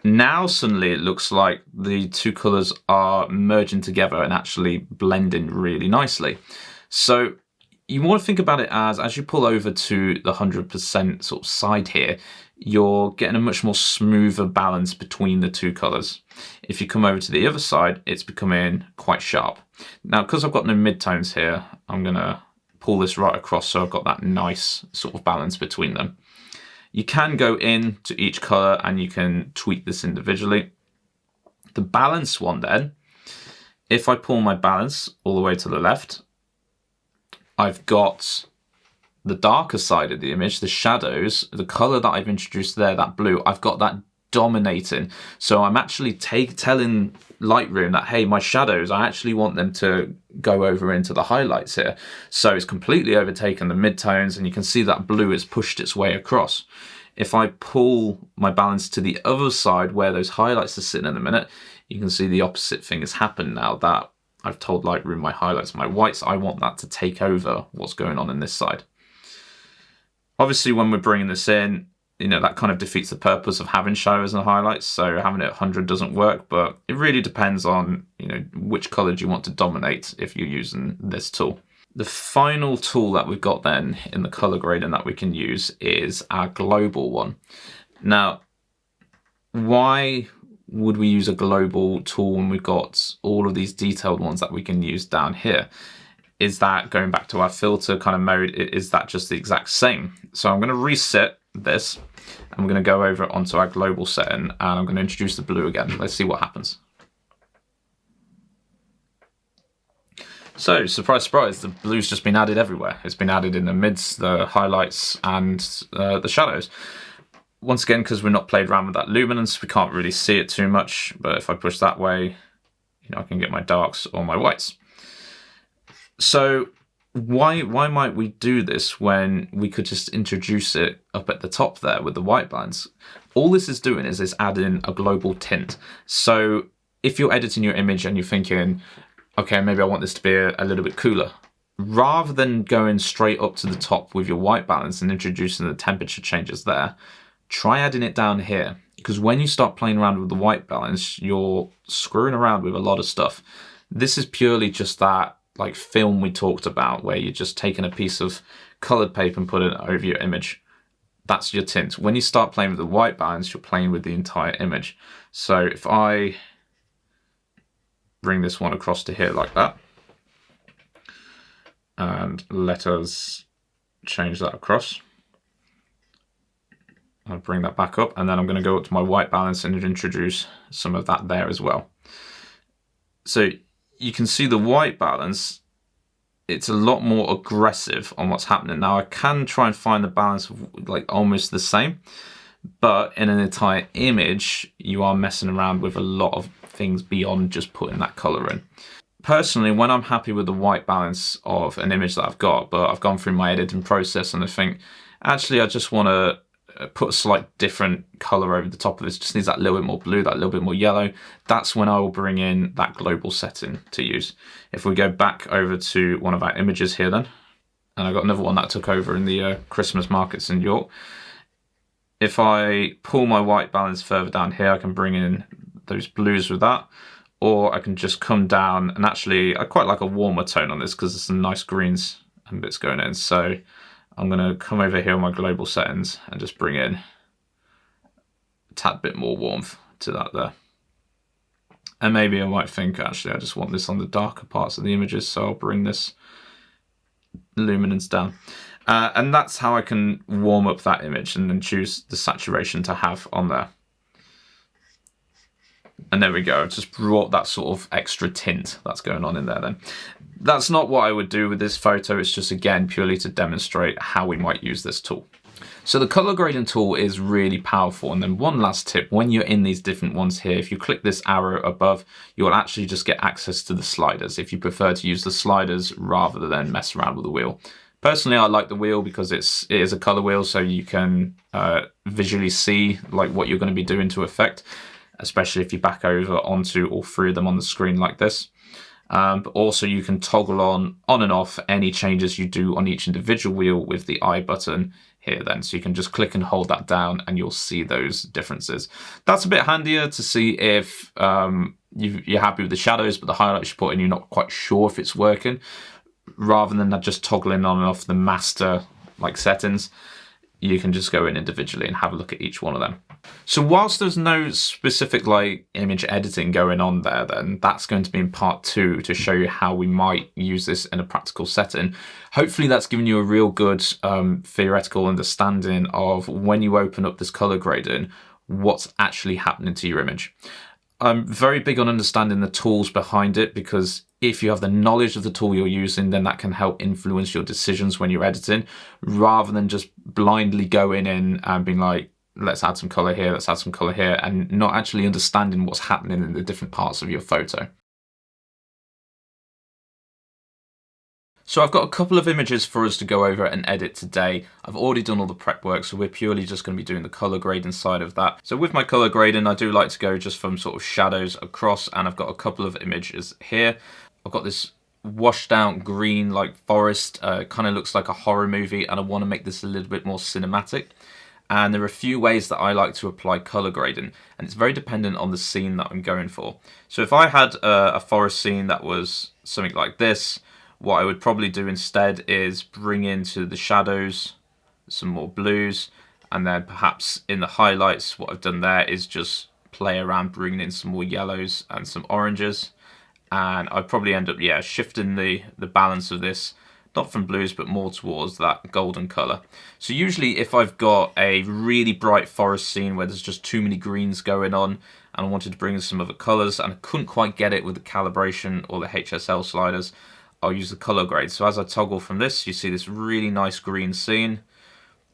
now suddenly it looks like the two colors are merging together and actually blending really nicely. So you want to think about it as you pull over to the 100% sort of side here, you're getting a much more smoother balance between the two colors. If you come over to the other side, it's becoming quite sharp. Now, because I've got no midtones here, I'm going to pull this right across so I've got that nice sort of balance between them. You can go in to each color and you can tweak this individually. The balance one then, if I pull my balance all the way to the left, I've got the darker side of the image, the shadows, the color that I've introduced there, that blue, I've got that dominating. So I'm actually telling Lightroom that, hey, my shadows, I actually want them to go over into the highlights here. So it's completely overtaken the midtones and you can see that blue has pushed its way across. If I pull my balance to the other side where those highlights are sitting in a minute, you can see the opposite thing has happened now that I've told Lightroom my highlights, my whites, I want that to take over what's going on this side. Obviously, when we're bringing this in, that kind of defeats the purpose of having shadows and highlights. So having it 100 doesn't work, but it really depends on, which colors you want to dominate if you're using this tool. The final tool that we've got then in the color grading that we can use is our global one. Now, why would we use a global tool when we've got all of these detailed ones that we can use down here? Is that going back to our filter kind of mode? Is that just the exact same? So I'm going to reset this. I'm going to go over onto our global setting and I'm going to introduce the blue again. Let's see what happens. So, surprise, surprise, the blue's just been added everywhere. It's been added in the mids, the highlights, and the shadows. Once again, because we're not played around with that luminance, we can't really see it too much. But if I push that way, I can get my darks or my whites. So why might we do this when we could just introduce it up at the top there with the white balance? All this is doing is it's adding a global tint. So if you're editing your image and you're thinking, okay, maybe I want this to be a little bit cooler, rather than going straight up to the top with your white balance and introducing the temperature changes there, try adding it down here. Because when you start playing around with the white balance, you're screwing around with a lot of stuff. This is purely just that like film we talked about, where you're just taking a piece of colored paper and putting it over your image. That's your tint. When you start playing with the white balance, you're playing with the entire image. So if I bring this one across to here like that, and let us change that across. I'll bring that back up, and then I'm going to go up to my white balance and introduce some of that there as well. So you can see the white balance, it's a lot more aggressive on what's happening. Now I can try and find the balance of like almost the same, but in an entire image, you are messing around with a lot of things beyond just putting that color in. Personally, when I'm happy with the white balance of an image that I've got, but I've gone through my editing process and I think, actually, I just want to put a slight different color over the top of this, just needs that little bit more blue, that little bit more yellow, that's when I will bring in that global setting to use. If we go back over to one of our images here then, and I've got another one that I took over in the Christmas markets in York. If I pull my white balance further down here, I can bring in those blues with that, or I can just come down, and actually I quite like a warmer tone on this because there's some nice greens and bits going in. So I'm going to come over here on my global settings and just bring in a tad bit more warmth to that there. And maybe I might think, actually, I just want this on the darker parts of the images, so I'll bring this luminance down. And that's how I can warm up that image and then choose the saturation to have on there. And there we go, I've just brought that sort of extra tint that's going on in there then. That's not what I would do with this photo, it's just again purely to demonstrate how we might use this tool. So the color grading tool is really powerful. And then one last tip, when you're in these different ones here, if you click this arrow above, you'll actually just get access to the sliders if you prefer to use the sliders rather than mess around with the wheel. Personally, I like the wheel because it is a color wheel, so you can visually see like what you're going to be doing to effect, especially if you back over onto all three of them on the screen like this. But also you can toggle on and off any changes you do on each individual wheel with the I button here then. So you can just click and hold that down and you'll see those differences. That's a bit handier to see if you're happy with the shadows, but the highlights you put in, you're not quite sure if it's working. Rather than just toggling on and off the master like settings, you can just go in individually and have a look at each one of them. So whilst there's no specific like image editing going on there, then that's going to be in part 2 to show you how we might use this in a practical setting. Hopefully that's given you a real good theoretical understanding of when you open up this color grading, what's actually happening to your image. I'm very big on understanding the tools behind it, because if you have the knowledge of the tool you're using, then that can help influence your decisions when you're editing, rather than just blindly going in and being like, let's add some color here, let's add some color here, and not actually understanding what's happening in the different parts of your photo. So I've got a couple of images for us to go over and edit today. I've already done all the prep work, so we're purely just going to be doing the color grading side of that. So with my color grading, I do like to go just from sort of shadows across, and I've got a couple of images here. I've got this washed out green like forest, kind of looks like a horror movie, and I want to make this a little bit more cinematic. And there are a few ways that I like to apply color grading, and it's very dependent on the scene that I'm going for. So if I had a forest scene that was something like this, what I would probably do instead is bring into the shadows some more blues, and then perhaps in the highlights, what I've done there is just play around bringing in some more yellows and some oranges. And I probably end up, yeah, shifting the balance of this, not from blues, but more towards that golden colour. So usually if I've got a really bright forest scene where there's just too many greens going on, and I wanted to bring in some other colours, and I couldn't quite get it with the calibration or the HSL sliders, I'll use the colour grade. So as I toggle from this, you see this really nice green scene,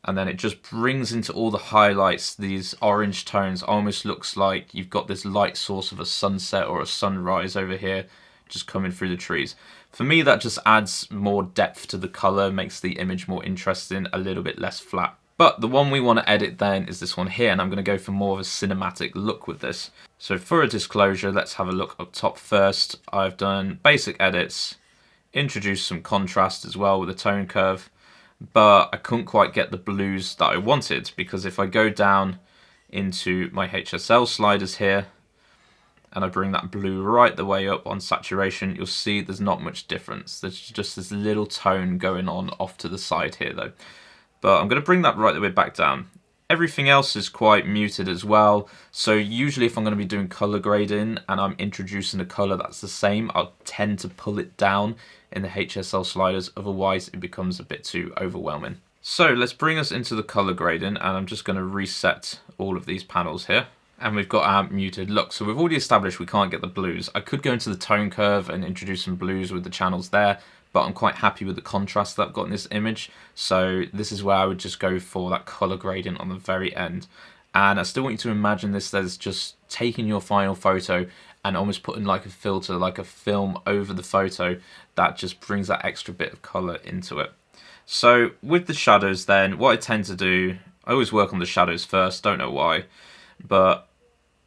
and then it just brings into all the highlights these orange tones. Almost looks like you've got this light source of a sunset or a sunrise over here just coming through the trees. For me, that just adds more depth to the colour, makes the image more interesting, a little bit less flat. But the one we want to edit then is this one here, and I'm going to go for more of a cinematic look with this. So for a disclosure, let's have a look up top first. I've done basic edits, introduced some contrast as well with a tone curve, but I couldn't quite get the blues that I wanted, because if I go down into my HSL sliders here and I bring that blue right the way up on saturation, you'll see there's not much difference. There's just this little tone going on off to the side here though. But I'm going to bring that right the way back down. Everything else is quite muted as well, so usually if I'm going to be doing colour grading and I'm introducing a colour that's the same, I'll tend to pull it down in the HSL sliders, otherwise it becomes a bit too overwhelming. So let's bring us into the colour grading, and I'm just going to reset all of these panels here. And we've got our muted look. So we've already established we can't get the blues. I could go into the tone curve and introduce some blues with the channels there, but I'm quite happy with the contrast that I've got in this image. So this is where I would just go for that colour gradient on the very end. And I still want you to imagine this as just taking your final photo and almost putting like a filter, like a film over the photo that just brings that extra bit of colour into it. So with the shadows then, what I tend to do, I always work on the shadows first, don't know why, but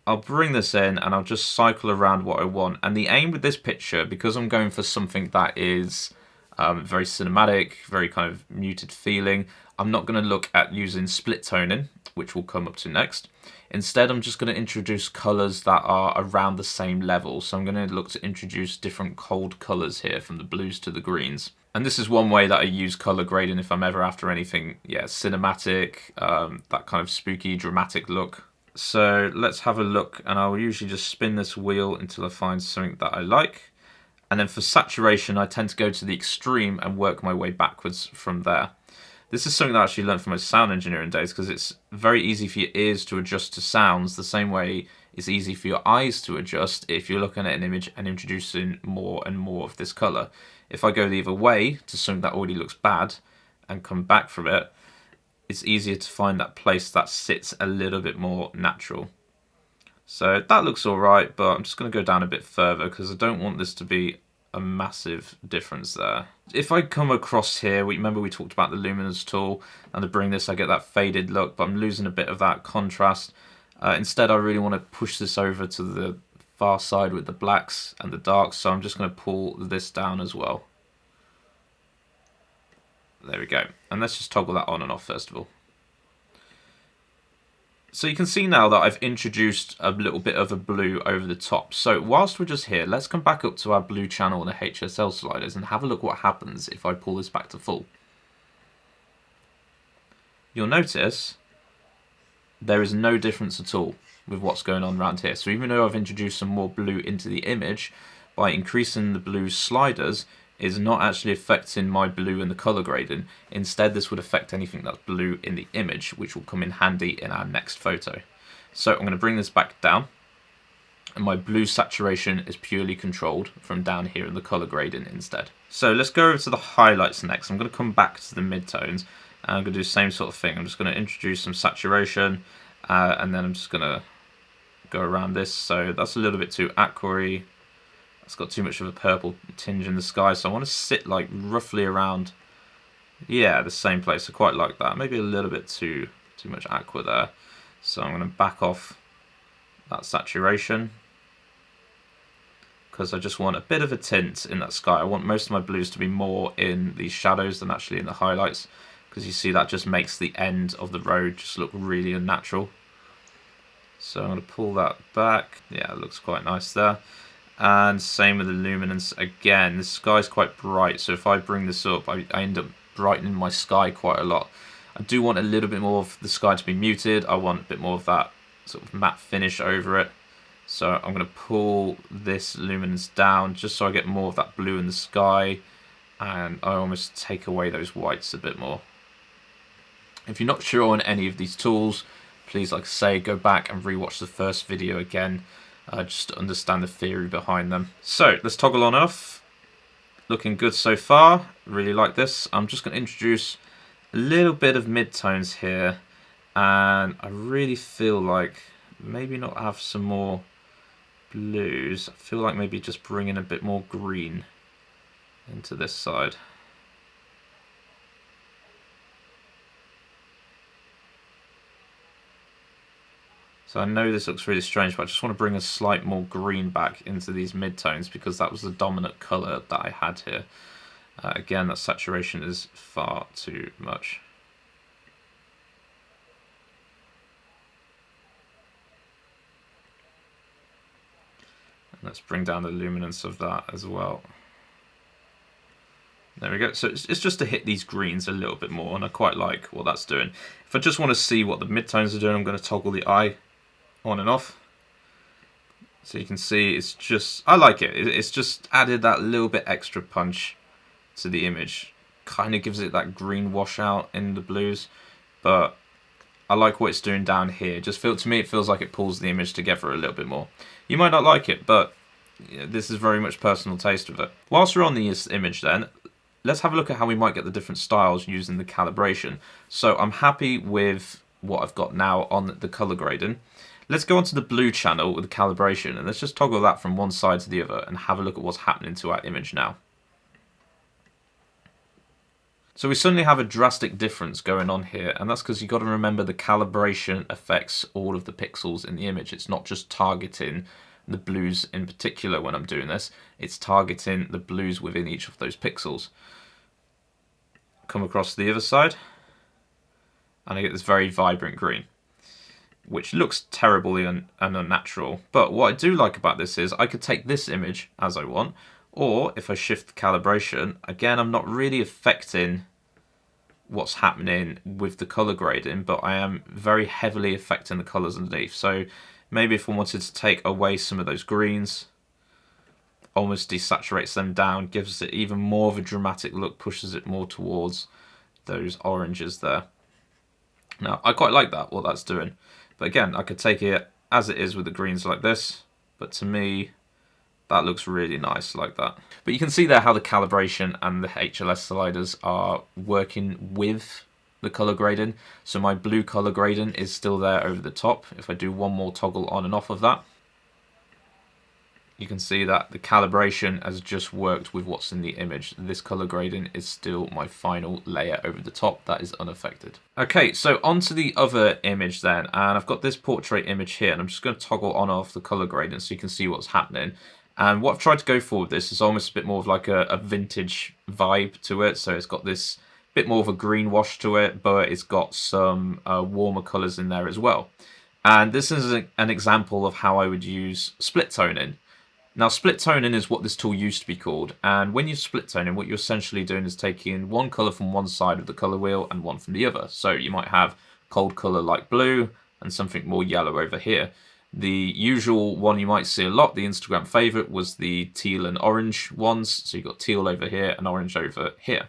I'll bring this in and I'll just cycle around what I want. And the aim with this picture, because I'm going for something that is very cinematic, very kind of muted feeling, I'm not going to look at using split toning, which we'll come up to next. Instead, I'm just going to introduce colours that are around the same level. So I'm going to look to introduce different cold colours here, from the blues to the greens. And this is one way that I use colour grading if I'm ever after anything, yeah, cinematic, that kind of spooky, dramatic look. So let's have a look, and I'll usually just spin this wheel until I find something that I like. And then for saturation, I tend to go to the extreme and work my way backwards from there. This is something that I actually learned from my sound engineering days, because it's very easy for your ears to adjust to sounds the same way it's easy for your eyes to adjust if you're looking at an image and introducing more and more of this colour. If I go the other way to something that already looks bad and come back from it, it's easier to find that place that sits a little bit more natural. So that looks alright, but I'm just going to go down a bit further because I don't want this to be a massive difference there. If I come across here, remember we talked about the luminance tool, and to bring this I get that faded look, but I'm losing a bit of that contrast. Instead, I really want to push this over to the far side with the blacks and the darks, so I'm just going to pull this down as well. There we go. And let's just toggle that on and off first of all. So you can see now that I've introduced a little bit of a blue over the top. So whilst we're just here, let's come back up to our blue channel and the HSL sliders and have a look what happens if I pull this back to full. You'll notice there is no difference at all with what's going on around here. So even though I've introduced some more blue into the image, by increasing the blue sliders, is not actually affecting my blue in the colour grading. Instead, this would affect anything that's blue in the image, which will come in handy in our next photo. So I'm going to bring this back down, and my blue saturation is purely controlled from down here in the colour grading instead. So let's go over to the highlights next. I'm going to come back to the midtones, and I'm going to do the same sort of thing. I'm just going to introduce some saturation, and then I'm just going to go around this. So that's a little bit too aqua-y. It's got too much of a purple tinge in the sky, so I want to sit like roughly around, yeah, the same place. I quite like that. Maybe a little bit too much aqua there. So I'm going to back off that saturation, because I just want a bit of a tint in that sky. I want most of my blues to be more in the shadows than actually in the highlights, because you see that just makes the end of the road just look really unnatural. So I'm going to pull that back. Yeah, it looks quite nice there. And same with the luminance again. The sky's quite bright, so if I bring this up, I end up brightening my sky quite a lot. I do want a little bit more of the sky to be muted. I want a bit more of that sort of matte finish over it. So I'm going to pull this luminance down just so I get more of that blue in the sky, and I almost take away those whites a bit more. If you're not sure on any of these tools, please, like I say, go back and rewatch the first video again, just to understand the theory behind them. So let's toggle on off. Looking good so far. Really like this. I'm just going to introduce a little bit of midtones here, and I really feel like maybe not have some more blues. I feel like maybe just bring in a bit more green into this side. So I know this looks really strange, but I just want to bring a slight more green back into these midtones because that was the dominant colour that I had here. Again, that saturation is far too much. And let's bring down the luminance of that as well. There we go. So it's just to hit these greens a little bit more, and I quite like what that's doing. If I just want to see what the midtones are doing, I'm going to toggle the eye on and off. So you can see it's just, I like it. It's just added that little bit extra punch to the image. Kind of gives it that green washout in the blues, but I like what it's doing down here. To me, it feels like it pulls the image together a little bit more. You might not like it, but this is very much personal taste with it. Whilst we're on this image then, let's have a look at how we might get the different styles using the calibration. So I'm happy with what I've got now on the color grading. Let's go onto the blue channel with the calibration, and let's just toggle that from one side to the other and have a look at what's happening to our image now. So we suddenly have a drastic difference going on here, and that's because you've got to remember the calibration affects all of the pixels in the image. It's not just targeting the blues in particular when I'm doing this, it's targeting the blues within each of those pixels. Come across to the other side, and I get this very vibrant green, which looks terribly and unnatural. But what I do like about this is I could take this image as I want, or if I shift the calibration, again, I'm not really affecting what's happening with the color grading, but I am very heavily affecting the colors underneath. So maybe if I wanted to take away some of those greens, almost desaturates them down, gives it even more of a dramatic look, pushes it more towards those oranges there. Now, I quite like that, what that's doing. But again, I could take it as it is with the greens like this, but to me, that looks really nice like that. But you can see there how the calibration and the HLS sliders are working with the color grading. So my blue color grading is still there over the top. If I do one more toggle on and off of that, you can see that the calibration has just worked with what's in the image. This color grading is still my final layer over the top that is unaffected. Okay, so onto the other image then, and I've got this portrait image here, and I'm just going to toggle on and off the color grading so you can see what's happening. And what I've tried to go for with this is almost a bit more of like a vintage vibe to it. So it's got this bit more of a green wash to it, but it's got some warmer colors in there as well. And this is an example of how I would use split toning. Now, split toning is what this tool used to be called, and when you're split toning, what you're essentially doing is taking one color from one side of the color wheel and one from the other. So you might have cold color like blue and something more yellow over here. The usual one you might see a lot, the Instagram favorite, was the teal and orange ones. So you've got teal over here and orange over here.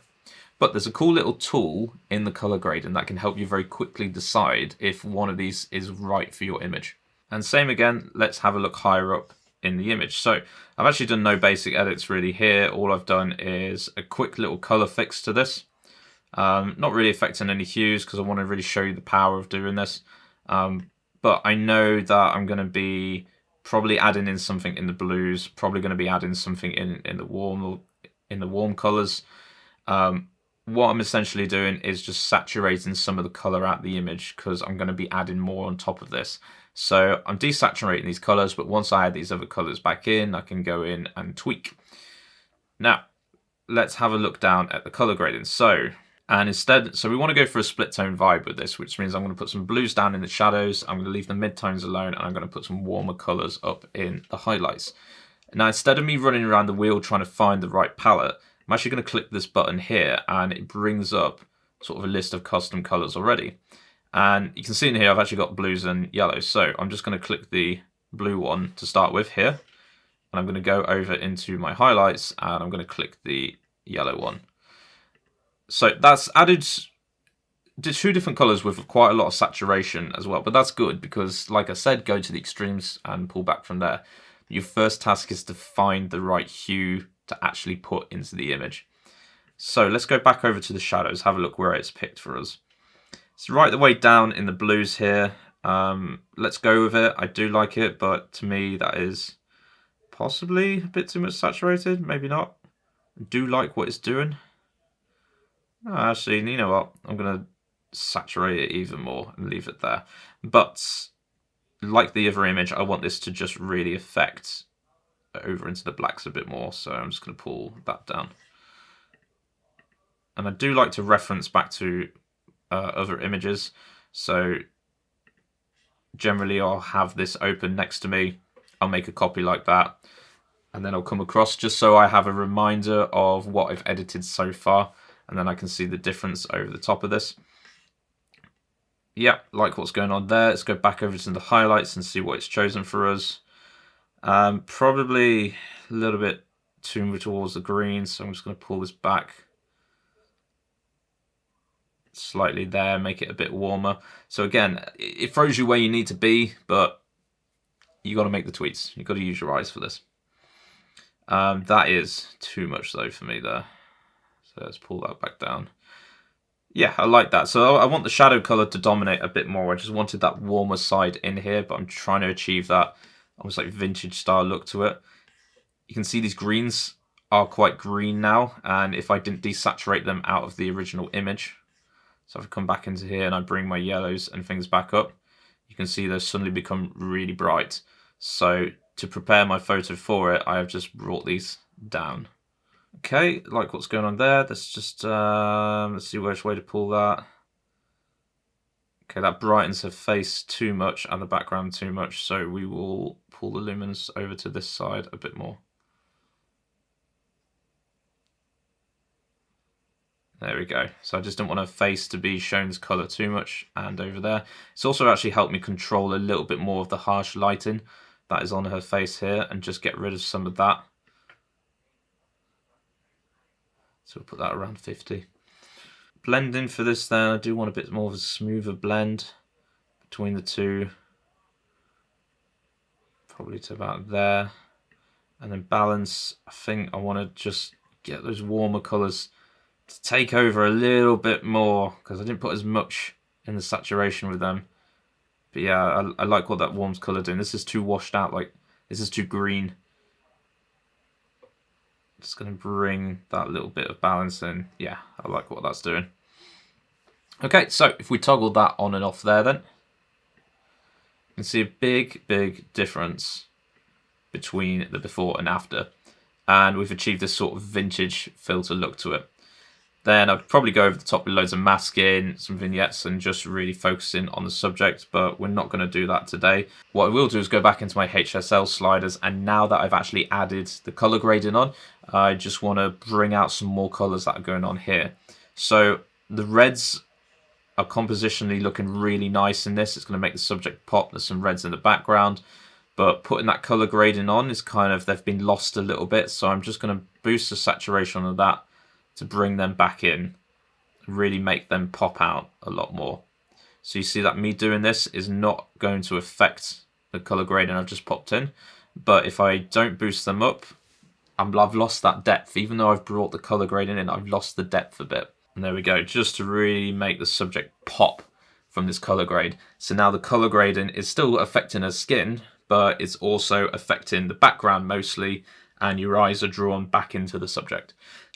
But there's a cool little tool in the color grading that can help you very quickly decide if one of these is right for your image. And same again, let's have a look higher up in the image. So I've actually done no basic edits really here. All I've done is a quick little color fix to this. Not really affecting any hues because I want to really show you the power of doing this. But I know that I'm going to be probably adding in something in the blues, probably going to be adding something in the warm colors. What I'm essentially doing is just saturating some of the color out of the image because I'm going to be adding more on top of this. So I'm desaturating these colors, but once I add these other colors back in, I can go in and tweak. Now, let's have a look down at the color grading. So we want to go for a split tone vibe with this, which means I'm going to put some blues down in the shadows. I'm going to leave the midtones alone, and I'm going to put some warmer colors up in the highlights. Now, instead of me running around the wheel trying to find the right palette, I'm actually going to click this button here, and it brings up sort of a list of custom colors already. And you can see in here I've actually got blues and yellows. So I'm just going to click the blue one to start with here. And I'm going to go over into my highlights and I'm going to click the yellow one. So that's added two different colors with quite a lot of saturation as well. But that's good because, like I said, go to the extremes and pull back from there. Your first task is to find the right hue to actually put into the image. So let's go back over to the shadows, have a look where it's picked for us. It's right the way down in the blues here. Let's go with it. I do like it, but to me that is possibly a bit too much saturated. Maybe not. I do like what it's doing. Actually, you know what? I'm going to saturate it even more and leave it there. But like the other image, I want this to just really affect over into the blacks a bit more. So I'm just going to pull that down. And I do like to reference back to other images. So generally I'll have this open next to me. I'll make a copy like that. And then I'll come across just so I have a reminder of what I've edited so far. And then I can see the difference over the top of this. Yeah, like what's going on there. Let's go back over to the highlights and see what it's chosen for us. Probably a little bit too much towards the green, so I'm just going to pull this back slightly there, make it a bit warmer. So again, it throws you where you need to be, but you got to make the tweaks. You've got to use your eyes for this. That is too much though for me there. So let's pull that back down. Yeah, I like that. So I want the shadow color to dominate a bit more. I just wanted that warmer side in here, but I'm trying to achieve that almost like vintage style look to it. You can see these greens are quite green now, and if I didn't desaturate them out of the original image, so if I come back into here and I bring my yellows and things back up, you can see those suddenly become really bright. So to prepare my photo for it, I have just brought these down. Okay, like what's going on there. Let's just let's see which way to pull that. Okay, that brightens her face too much and the background too much, so we will pull the lumens over to this side a bit more. There we go. So I just don't want her face to be shown this color too much, and over there. It's also actually helped me control a little bit more of the harsh lighting that is on her face here and just get rid of some of that. So we'll put that around 50. Blending for this then, I do want a bit more of a smoother blend between the two. Probably to about there. And then balance, I think I want to just get those warmer colours to take over a little bit more, because I didn't put as much in the saturation with them. But yeah, I like what that warms colour doing. This is too washed out, like this is too green. Just going to bring that little bit of balance in. Yeah, I like what that's doing. Okay, so if we toggle that on and off there then, you can see a big difference between the before and after. And we've achieved this sort of vintage filter look to it. Then I'd probably go over the top with loads of masking, some vignettes, and just really focusing on the subject, but we're not going to do that today. What I will do is go back into my HSL sliders, and now that I've actually added the color grading on, I just want to bring out some more colors that are going on here. So the reds are compositionally looking really nice in this. It's going to make the subject pop. There's some reds in the background, but putting that color grading on is kind of, they've been lost a little bit, so I'm just going to boost the saturation of that to bring them back in, really make them pop out a lot more. So you see that me doing this is not going to affect the color grading I've just popped in, but if I don't boost them up, I've lost that depth. Even though I've brought the color grading in, I've lost the depth a bit. And there we go, just to really make the subject pop from this color grade. So now the color grading is still affecting her skin, but it's also affecting the background mostly, and your eyes are drawn back into the subject.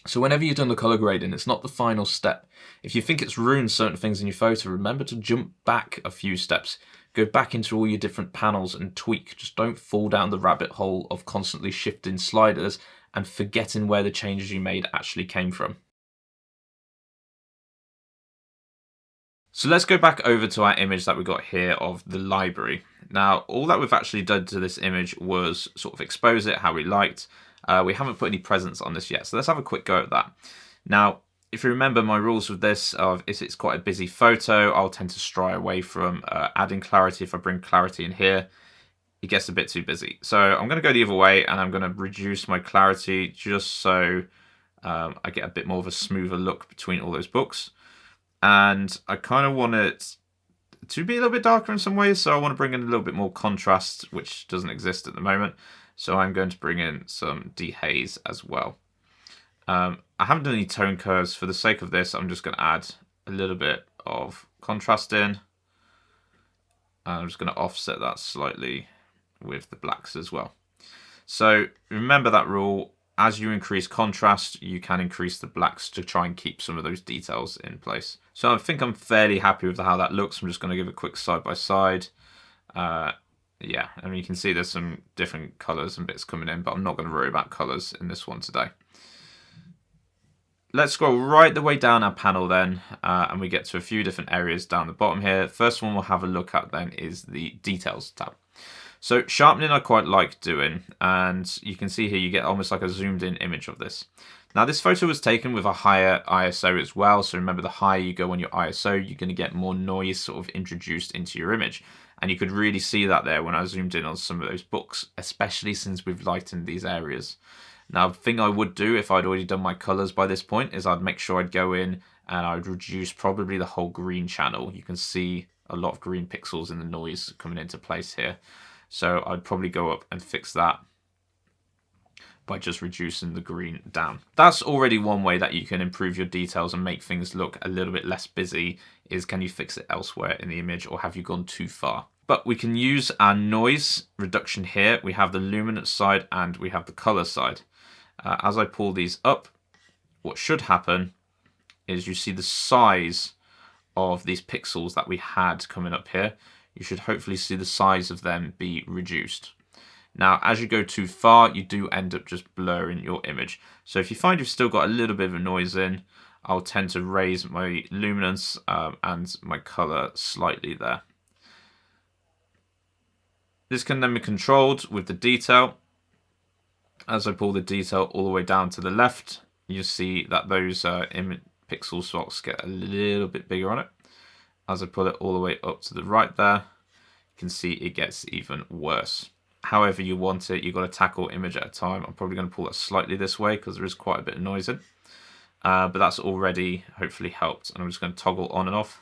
So whenever you've done the color grading, it's not the final step. If you think it's ruined certain things in your photo, remember to jump back a few steps. Go back into all your different panels and tweak. Just don't fall down the rabbit hole of constantly shifting sliders and forgetting where the changes you made actually came from. So let's go back over to our image that we got here of the library. Now, all that we've actually done to this image was sort of expose it how we liked. We haven't put any presents on this yet, so let's have a quick go at that. Now, If you remember my rules with this, if it's quite a busy photo, I'll tend to stray away from adding clarity. If I bring clarity in here, it gets a bit too busy. So I'm going to go the other way, and I'm going to reduce my clarity just so I get a bit more of a smoother look between all those books. And I kind of want it to be a little bit darker in some ways, so I want to bring in a little bit more contrast, which doesn't exist at the moment. So I'm going to bring in some dehaze as well. I haven't done any tone curves. For the sake of this, I'm just going to add a little bit of contrast in. And I'm just going to offset that slightly with the blacks as well. So remember that rule. As you increase contrast, you can increase the blacks to try and keep some of those details in place. So I think I'm fairly happy with how that looks. I'm just going to give a quick side by side. Yeah, I mean, you can see there's some different colors and bits coming in, but I'm not going to worry about colors in this one today. Let's scroll right the way down our panel then, and we get to a few different areas down the bottom here. First one we'll have a look at then is the Details tab. So sharpening I quite like doing, and you can see here you get almost like a zoomed in image of this. Now this photo was taken with a higher ISO as well, so remember the higher you go on your ISO, you're going to get more noise sort of introduced into your image. And you could really see that there when I zoomed in on some of those books, especially since we've lightened these areas. Now, the thing I would do if I'd already done my colors by this point is I'd make sure I'd go in and I'd reduce probably the whole green channel. You can see a lot of green pixels in the noise coming into place here. So I'd probably go up and fix that by just reducing the green down. That's already one way that you can improve your details and make things look a little bit less busy, is can you fix it elsewhere in the image, or have you gone too far? But we can use our noise reduction here. We have the luminance side and we have the color side. As I pull these up, what should happen is you see the size of these pixels that we had coming up here. You should hopefully see the size of them be reduced. Now, as you go too far, you do end up just blurring your image. So if you find you've still got a little bit of a noise in, I'll tend to raise my luminance and my color slightly there. This can then be controlled with the detail. As I pull the detail all the way down to the left, you see that those pixel slots get a little bit bigger on it. As I pull it all the way up to the right there, you can see it gets even worse. However you want it, you've got to tackle image at a time. I'm probably going to pull it slightly this way because there is quite a bit of noise in. But that's already hopefully helped. And I'm just going to toggle on and off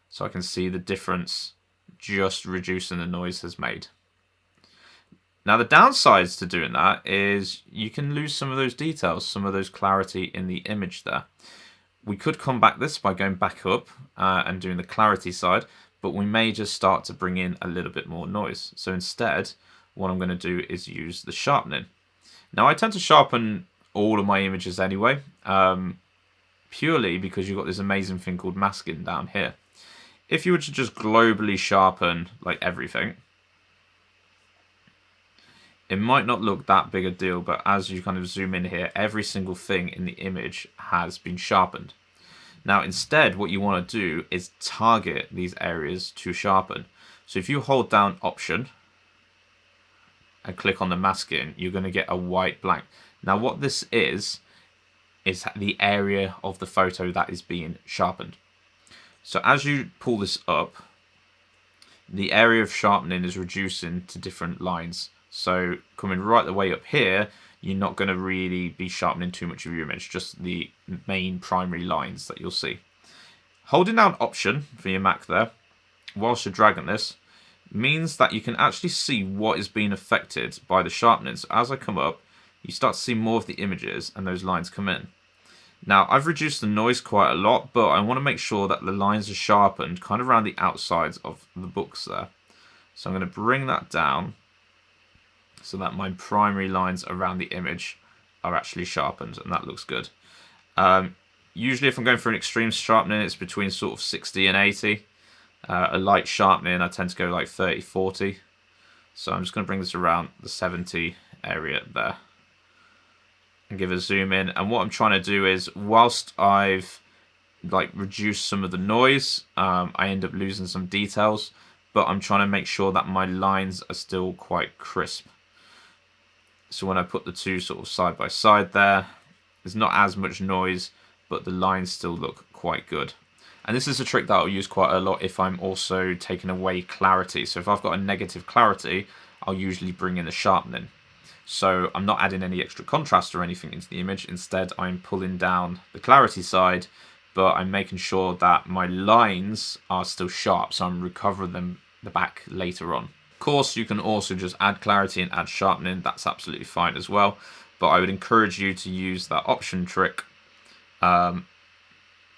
so I can see the difference just reducing the noise has made. Now the downsides to doing that is you can lose some of those details, some of those clarity in the image there. We could combat this by going back up and doing the clarity side, but we may just start to bring in a little bit more noise. So instead, what I'm going to do is use the sharpening. Now I tend to sharpen all of my images anyway, purely because you've got this amazing thing called masking down here. If you were to just globally sharpen like everything, it might not look that big a deal, but as you kind of zoom in here, every single thing in the image has been sharpened. Now instead, what you want to do is target these areas to sharpen. So if you hold down Option and click on the masking, you're going to get a white blank. Now what this is the area of the photo that is being sharpened. So as you pull this up, the area of sharpening is reducing to different lines. So coming right the way up here, you're not going to really be sharpening too much of your image, just the main primary lines that you'll see. Holding down Option for your Mac there, whilst you're dragging this, means that you can actually see what is being affected by the sharpening. So as I come up, you start to see more of the images and those lines come in. Now I've reduced the noise quite a lot, but I want to make sure that the lines are sharpened kind of around the outsides of the books there. So I'm going to bring that down so that my primary lines around the image are actually sharpened, and that looks good. Usually if I'm going for an extreme sharpening, it's between sort of 60 and 80. A light sharpening, I tend to go like 30, 40. So I'm just going to bring this around the 70 area there and give a zoom in. And what I'm trying to do is, whilst I've like reduced some of the noise, I end up losing some details, but I'm trying to make sure that my lines are still quite crisp. So when I put the two sort of side by side there, there's not as much noise, but the lines still look quite good. And this is a trick that I'll use quite a lot if I'm also taking away clarity. So if I've got a negative clarity, I'll usually bring in the sharpening. So I'm not adding any extra contrast or anything into the image. Instead, I'm pulling down the clarity side, but I'm making sure that my lines are still sharp, so I'm recovering them the back later on. Of course, you can also just add clarity and add sharpening. That's absolutely fine as well. But I would encourage you to use that option trick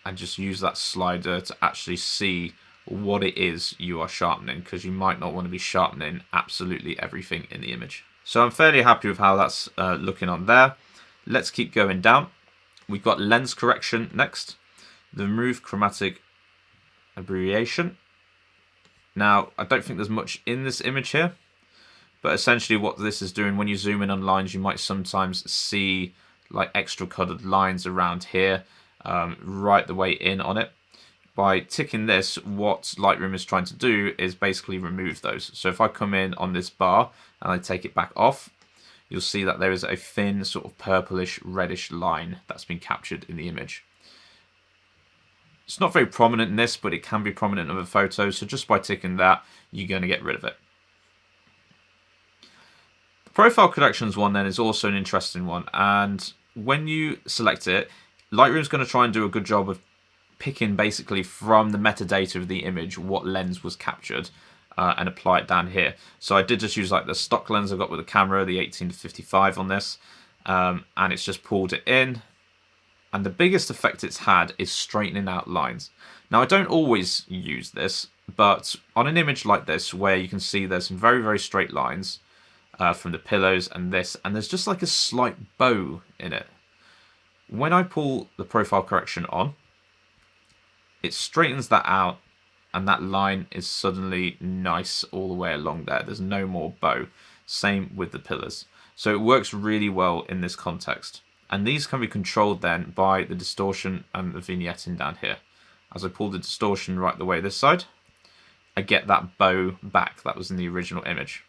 and just use that slider to actually see what it is you are sharpening, because you might not want to be sharpening absolutely everything in the image. So I'm fairly happy with how that's looking on there. Let's keep going down. We've got lens correction next. The remove chromatic aberration. Now, I don't think there's much in this image here, but essentially what this is doing, when you zoom in on lines, you might sometimes see like extra colored lines around here, right the way in on it. By ticking this, what Lightroom is trying to do is basically remove those. So if I come in on this bar and I take it back off, you'll see that there is a thin sort of purplish reddish line that's been captured in the image. It's not very prominent in this, but it can be prominent in other photos. So just by ticking that, you're going to get rid of it. The profile corrections one then is also an interesting one. And when you select it, Lightroom's going to try and do a good job of picking basically from the metadata of the image what lens was captured and apply it down here. So I did just use like the stock lens I got with the camera, the 18-55 on this, and it's just pulled it in. And the biggest effect it's had is straightening out lines. Now, I don't always use this, but on an image like this, where you can see there's some very, very straight lines from the pillows and this, and there's just like a slight bow in it. When I pull the profile correction on, it straightens that out, and that line is suddenly nice all the way along there. There's no more bow. Same with the pillars. So it works really well in this context. And these can be controlled then by the distortion and the vignetting down here. As I pull the distortion right the way this side, I get that bow back that was in the original image.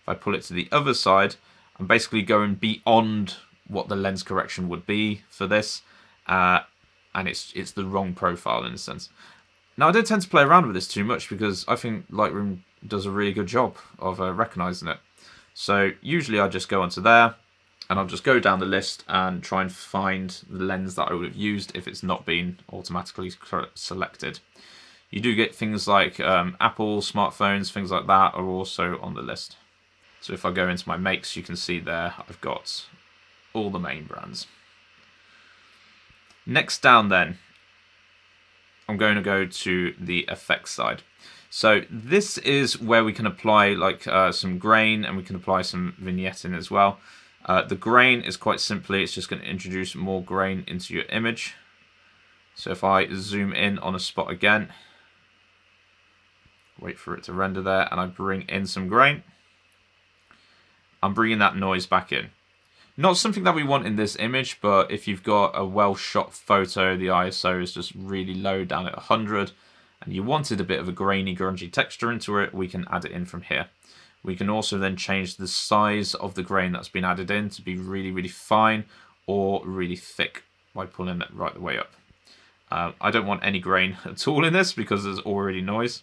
If I pull it to the other side, I'm basically going beyond what the lens correction would be for this, and it's the wrong profile in a sense. Now, I don't tend to play around with this too much because I think Lightroom does a really good job of recognizing it. So usually I just go onto there, and I'll just go down the list and try and find the lens that I would have used if it's not been automatically selected. You do get things like Apple smartphones, things like that are also on the list. So if I go into my makes, you can see there I've got all the main brands. Next down then, I'm going to go to the effects side. So this is where we can apply like some grain, and we can apply some vignetting as well. The grain is quite simply, it's just going to introduce more grain into your image. So if I zoom in on a spot again, wait for it to render there, and I bring in some grain, I'm bringing that noise back in. Not something that we want in this image, but if you've got a well shot photo, the ISO is just really low down at 100, and you wanted a bit of a grainy, grungy texture into it, we can add it in from here. We can also then change the size of the grain that's been added in to be really, really fine or really thick by pulling it right the way up. I don't want any grain at all in this because there's already noise.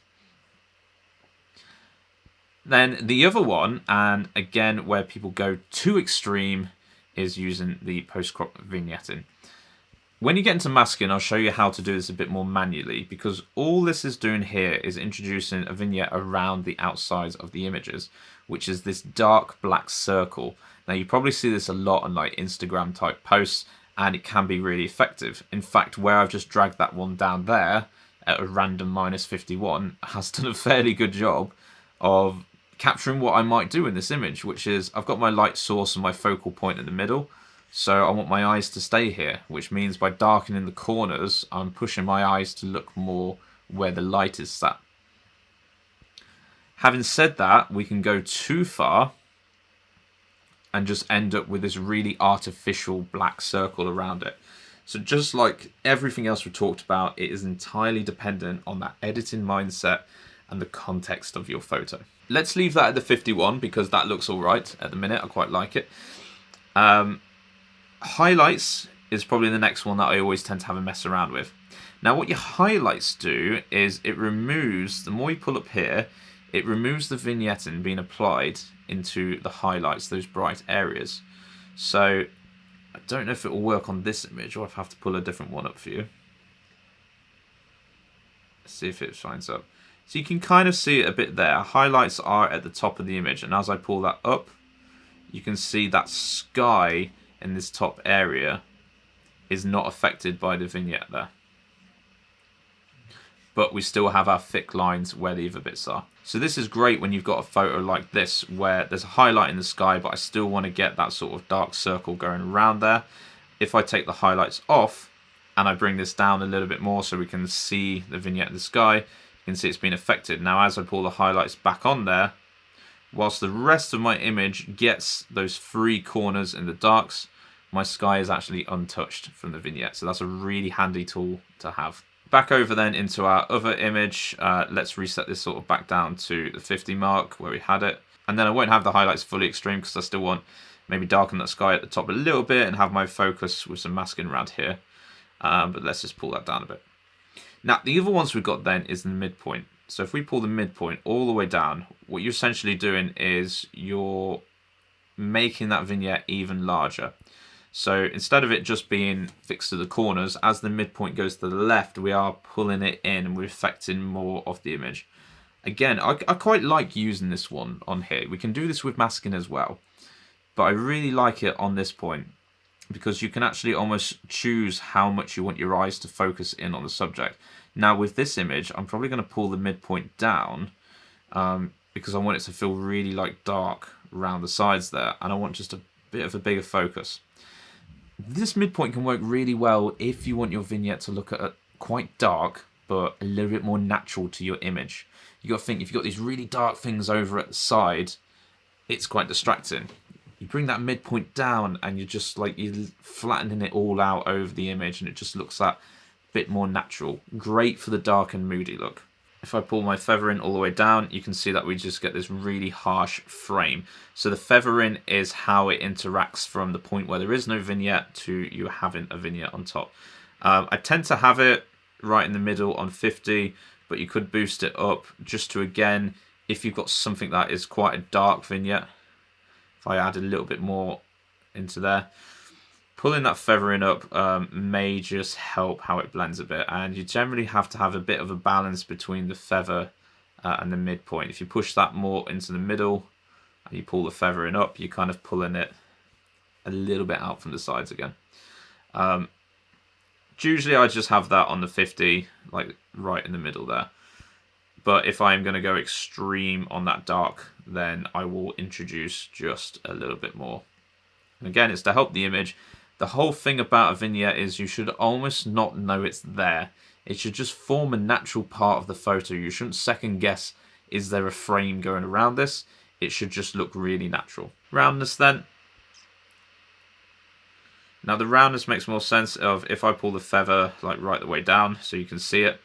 Then the other one, and again where people go too extreme, is using the post-crop vignetting. When you get into masking, I'll show you how to do this a bit more manually, because all this is doing here is introducing a vignette around the outsides of the images, which is this dark black circle. Now you probably see this a lot on like Instagram type posts, and it can be really effective. In fact, where I've just dragged that one down there at a random -51 has done a fairly good job of capturing what I might do in this image, which is I've got my light source and my focal point in the middle. So I want my eyes to stay here, which means by darkening the corners, I'm pushing my eyes to look more where the light is sat. Having said that, we can go too far and just end up with this really artificial black circle around it. So just like everything else we talked about, it is entirely dependent on that editing mindset and the context of your photo. Let's leave that at the 51 because that looks all right at the minute. I quite like it. Highlights is probably the next one that I always tend to have a mess around with. Now what your highlights do is it removes, the more you pull up here, it removes the vignetting being applied into the highlights, those bright areas. So I don't know if it will work on this image, or if I have to pull a different one up for you. Let's see if it shines up. So you can kind of see it a bit there. Highlights are at the top of the image, and as I pull that up, you can see that sky in this top area is not affected by the vignette there. But we still have our thick lines where the other bits are. So this is great when you've got a photo like this where there's a highlight in the sky, but I still want to get that sort of dark circle going around there. If I take the highlights off and I bring this down a little bit more so we can see the vignette in the sky, you can see it's been affected. Now as I pull the highlights back on there, whilst the rest of my image gets those three corners in the darks, my sky is actually untouched from the vignette. So that's a really handy tool to have. Back over then into our other image. Let's reset this sort of back down to the 50 mark where we had it. And then I won't have the highlights fully extreme because I still want maybe darken that sky at the top a little bit and have my focus with some masking around here. But let's just pull that down a bit. Now the other ones we've got then is the midpoint. So if we pull the midpoint all the way down, what you're essentially doing is you're making that vignette even larger. So instead of it just being fixed to the corners, as the midpoint goes to the left, we are pulling it in and we're affecting more of the image. Again, I quite like using this one on here. We can do this with masking as well, but I really like it on this point because you can actually almost choose how much you want your eyes to focus in on the subject. Now with this image, I'm probably going to pull the midpoint down because I want it to feel really like dark around the sides there, and I want just a bit of a bigger focus. This midpoint can work really well if you want your vignette to look at quite dark, but a little bit more natural to your image. You got to think, if you've got these really dark things over at the side, it's quite distracting. You bring that midpoint down and you're just like, you're flattening it all out over the image and it just looks that bit more natural. Great for the dark and moody look. If I pull my feathering all the way down, you can see that we just get this really harsh frame. So the feathering is how it interacts from the point where there is no vignette to you having a vignette on top. I tend to have it right in the middle on 50, but you could boost it up just to, again, if you've got something that is quite a dark vignette, if I add a little bit more into there, pulling that feathering up may just help how it blends a bit, and you generally have to have a bit of a balance between the feather and the midpoint. If you push that more into the middle and you pull the feathering up, you're kind of pulling it a little bit out from the sides again. Usually I just have that on the 50, like right in the middle there. But if I'm going to go extreme on that dark, then I will introduce just a little bit more. And again, it's to help the image. The whole thing about a vignette is you should almost not know it's there. It should just form a natural part of the photo. You shouldn't second guess, is there a frame going around this? It should just look really natural. Roundness then. Now the roundness makes more sense of if I pull the feather like right the way down so you can see it.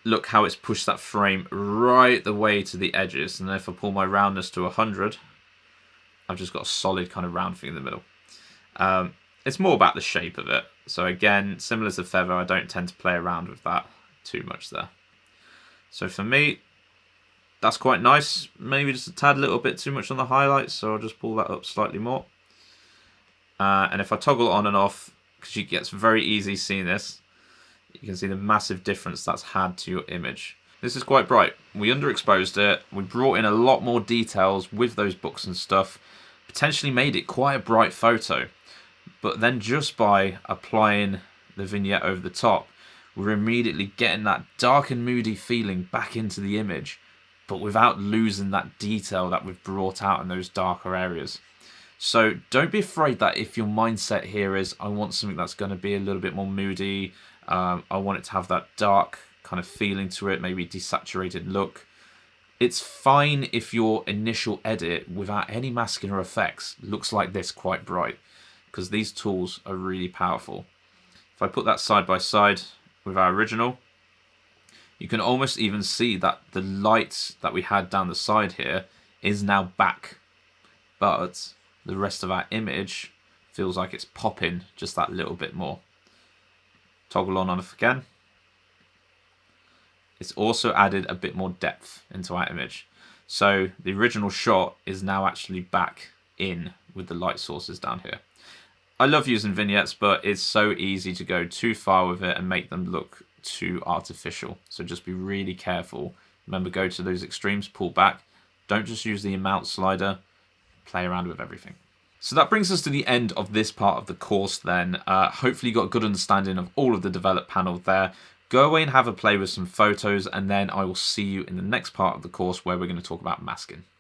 Look how it's pushed that frame right the way to the edges. And then if I pull my roundness to 100, I've just got a solid kind of round thing in the middle. It's more about the shape of it. So again, similar to feather, I don't tend to play around with that too much there. So for me, that's quite nice. Maybe just a tad little bit too much on the highlights, so I'll just pull that up slightly more. And if I toggle on and off, because it gets very easy seeing this, you can see the massive difference that's had to your image. This is quite bright. We underexposed it. We brought in a lot more details with those books and stuff. Potentially made it quite a bright photo. But then just by applying the vignette over the top, we're immediately getting that dark and moody feeling back into the image, but without losing that detail that we've brought out in those darker areas. So don't be afraid that if your mindset here is, I want something that's going to be a little bit more moody, I want it to have that dark kind of feeling to it, maybe desaturated look. It's fine if your initial edit, without any masking or effects, looks like this, quite bright, because these tools are really powerful. If I put that side by side with our original, you can almost even see that the light that we had down the side here is now back. But the rest of our image feels like it's popping just that little bit more. Toggle on and off again. It's also added a bit more depth into our image. So the original shot is now actually back in with the light sources down here. I love using vignettes, but it's so easy to go too far with it and make them look too artificial. So just be really careful. Remember, go to those extremes, pull back. Don't just use the amount slider. Play around with everything. So that brings us to the end of this part of the course then. Hopefully you got a good understanding of all of the develop panel there. Go away and have a play with some photos, and then I will see you in the next part of the course where we're going to talk about masking.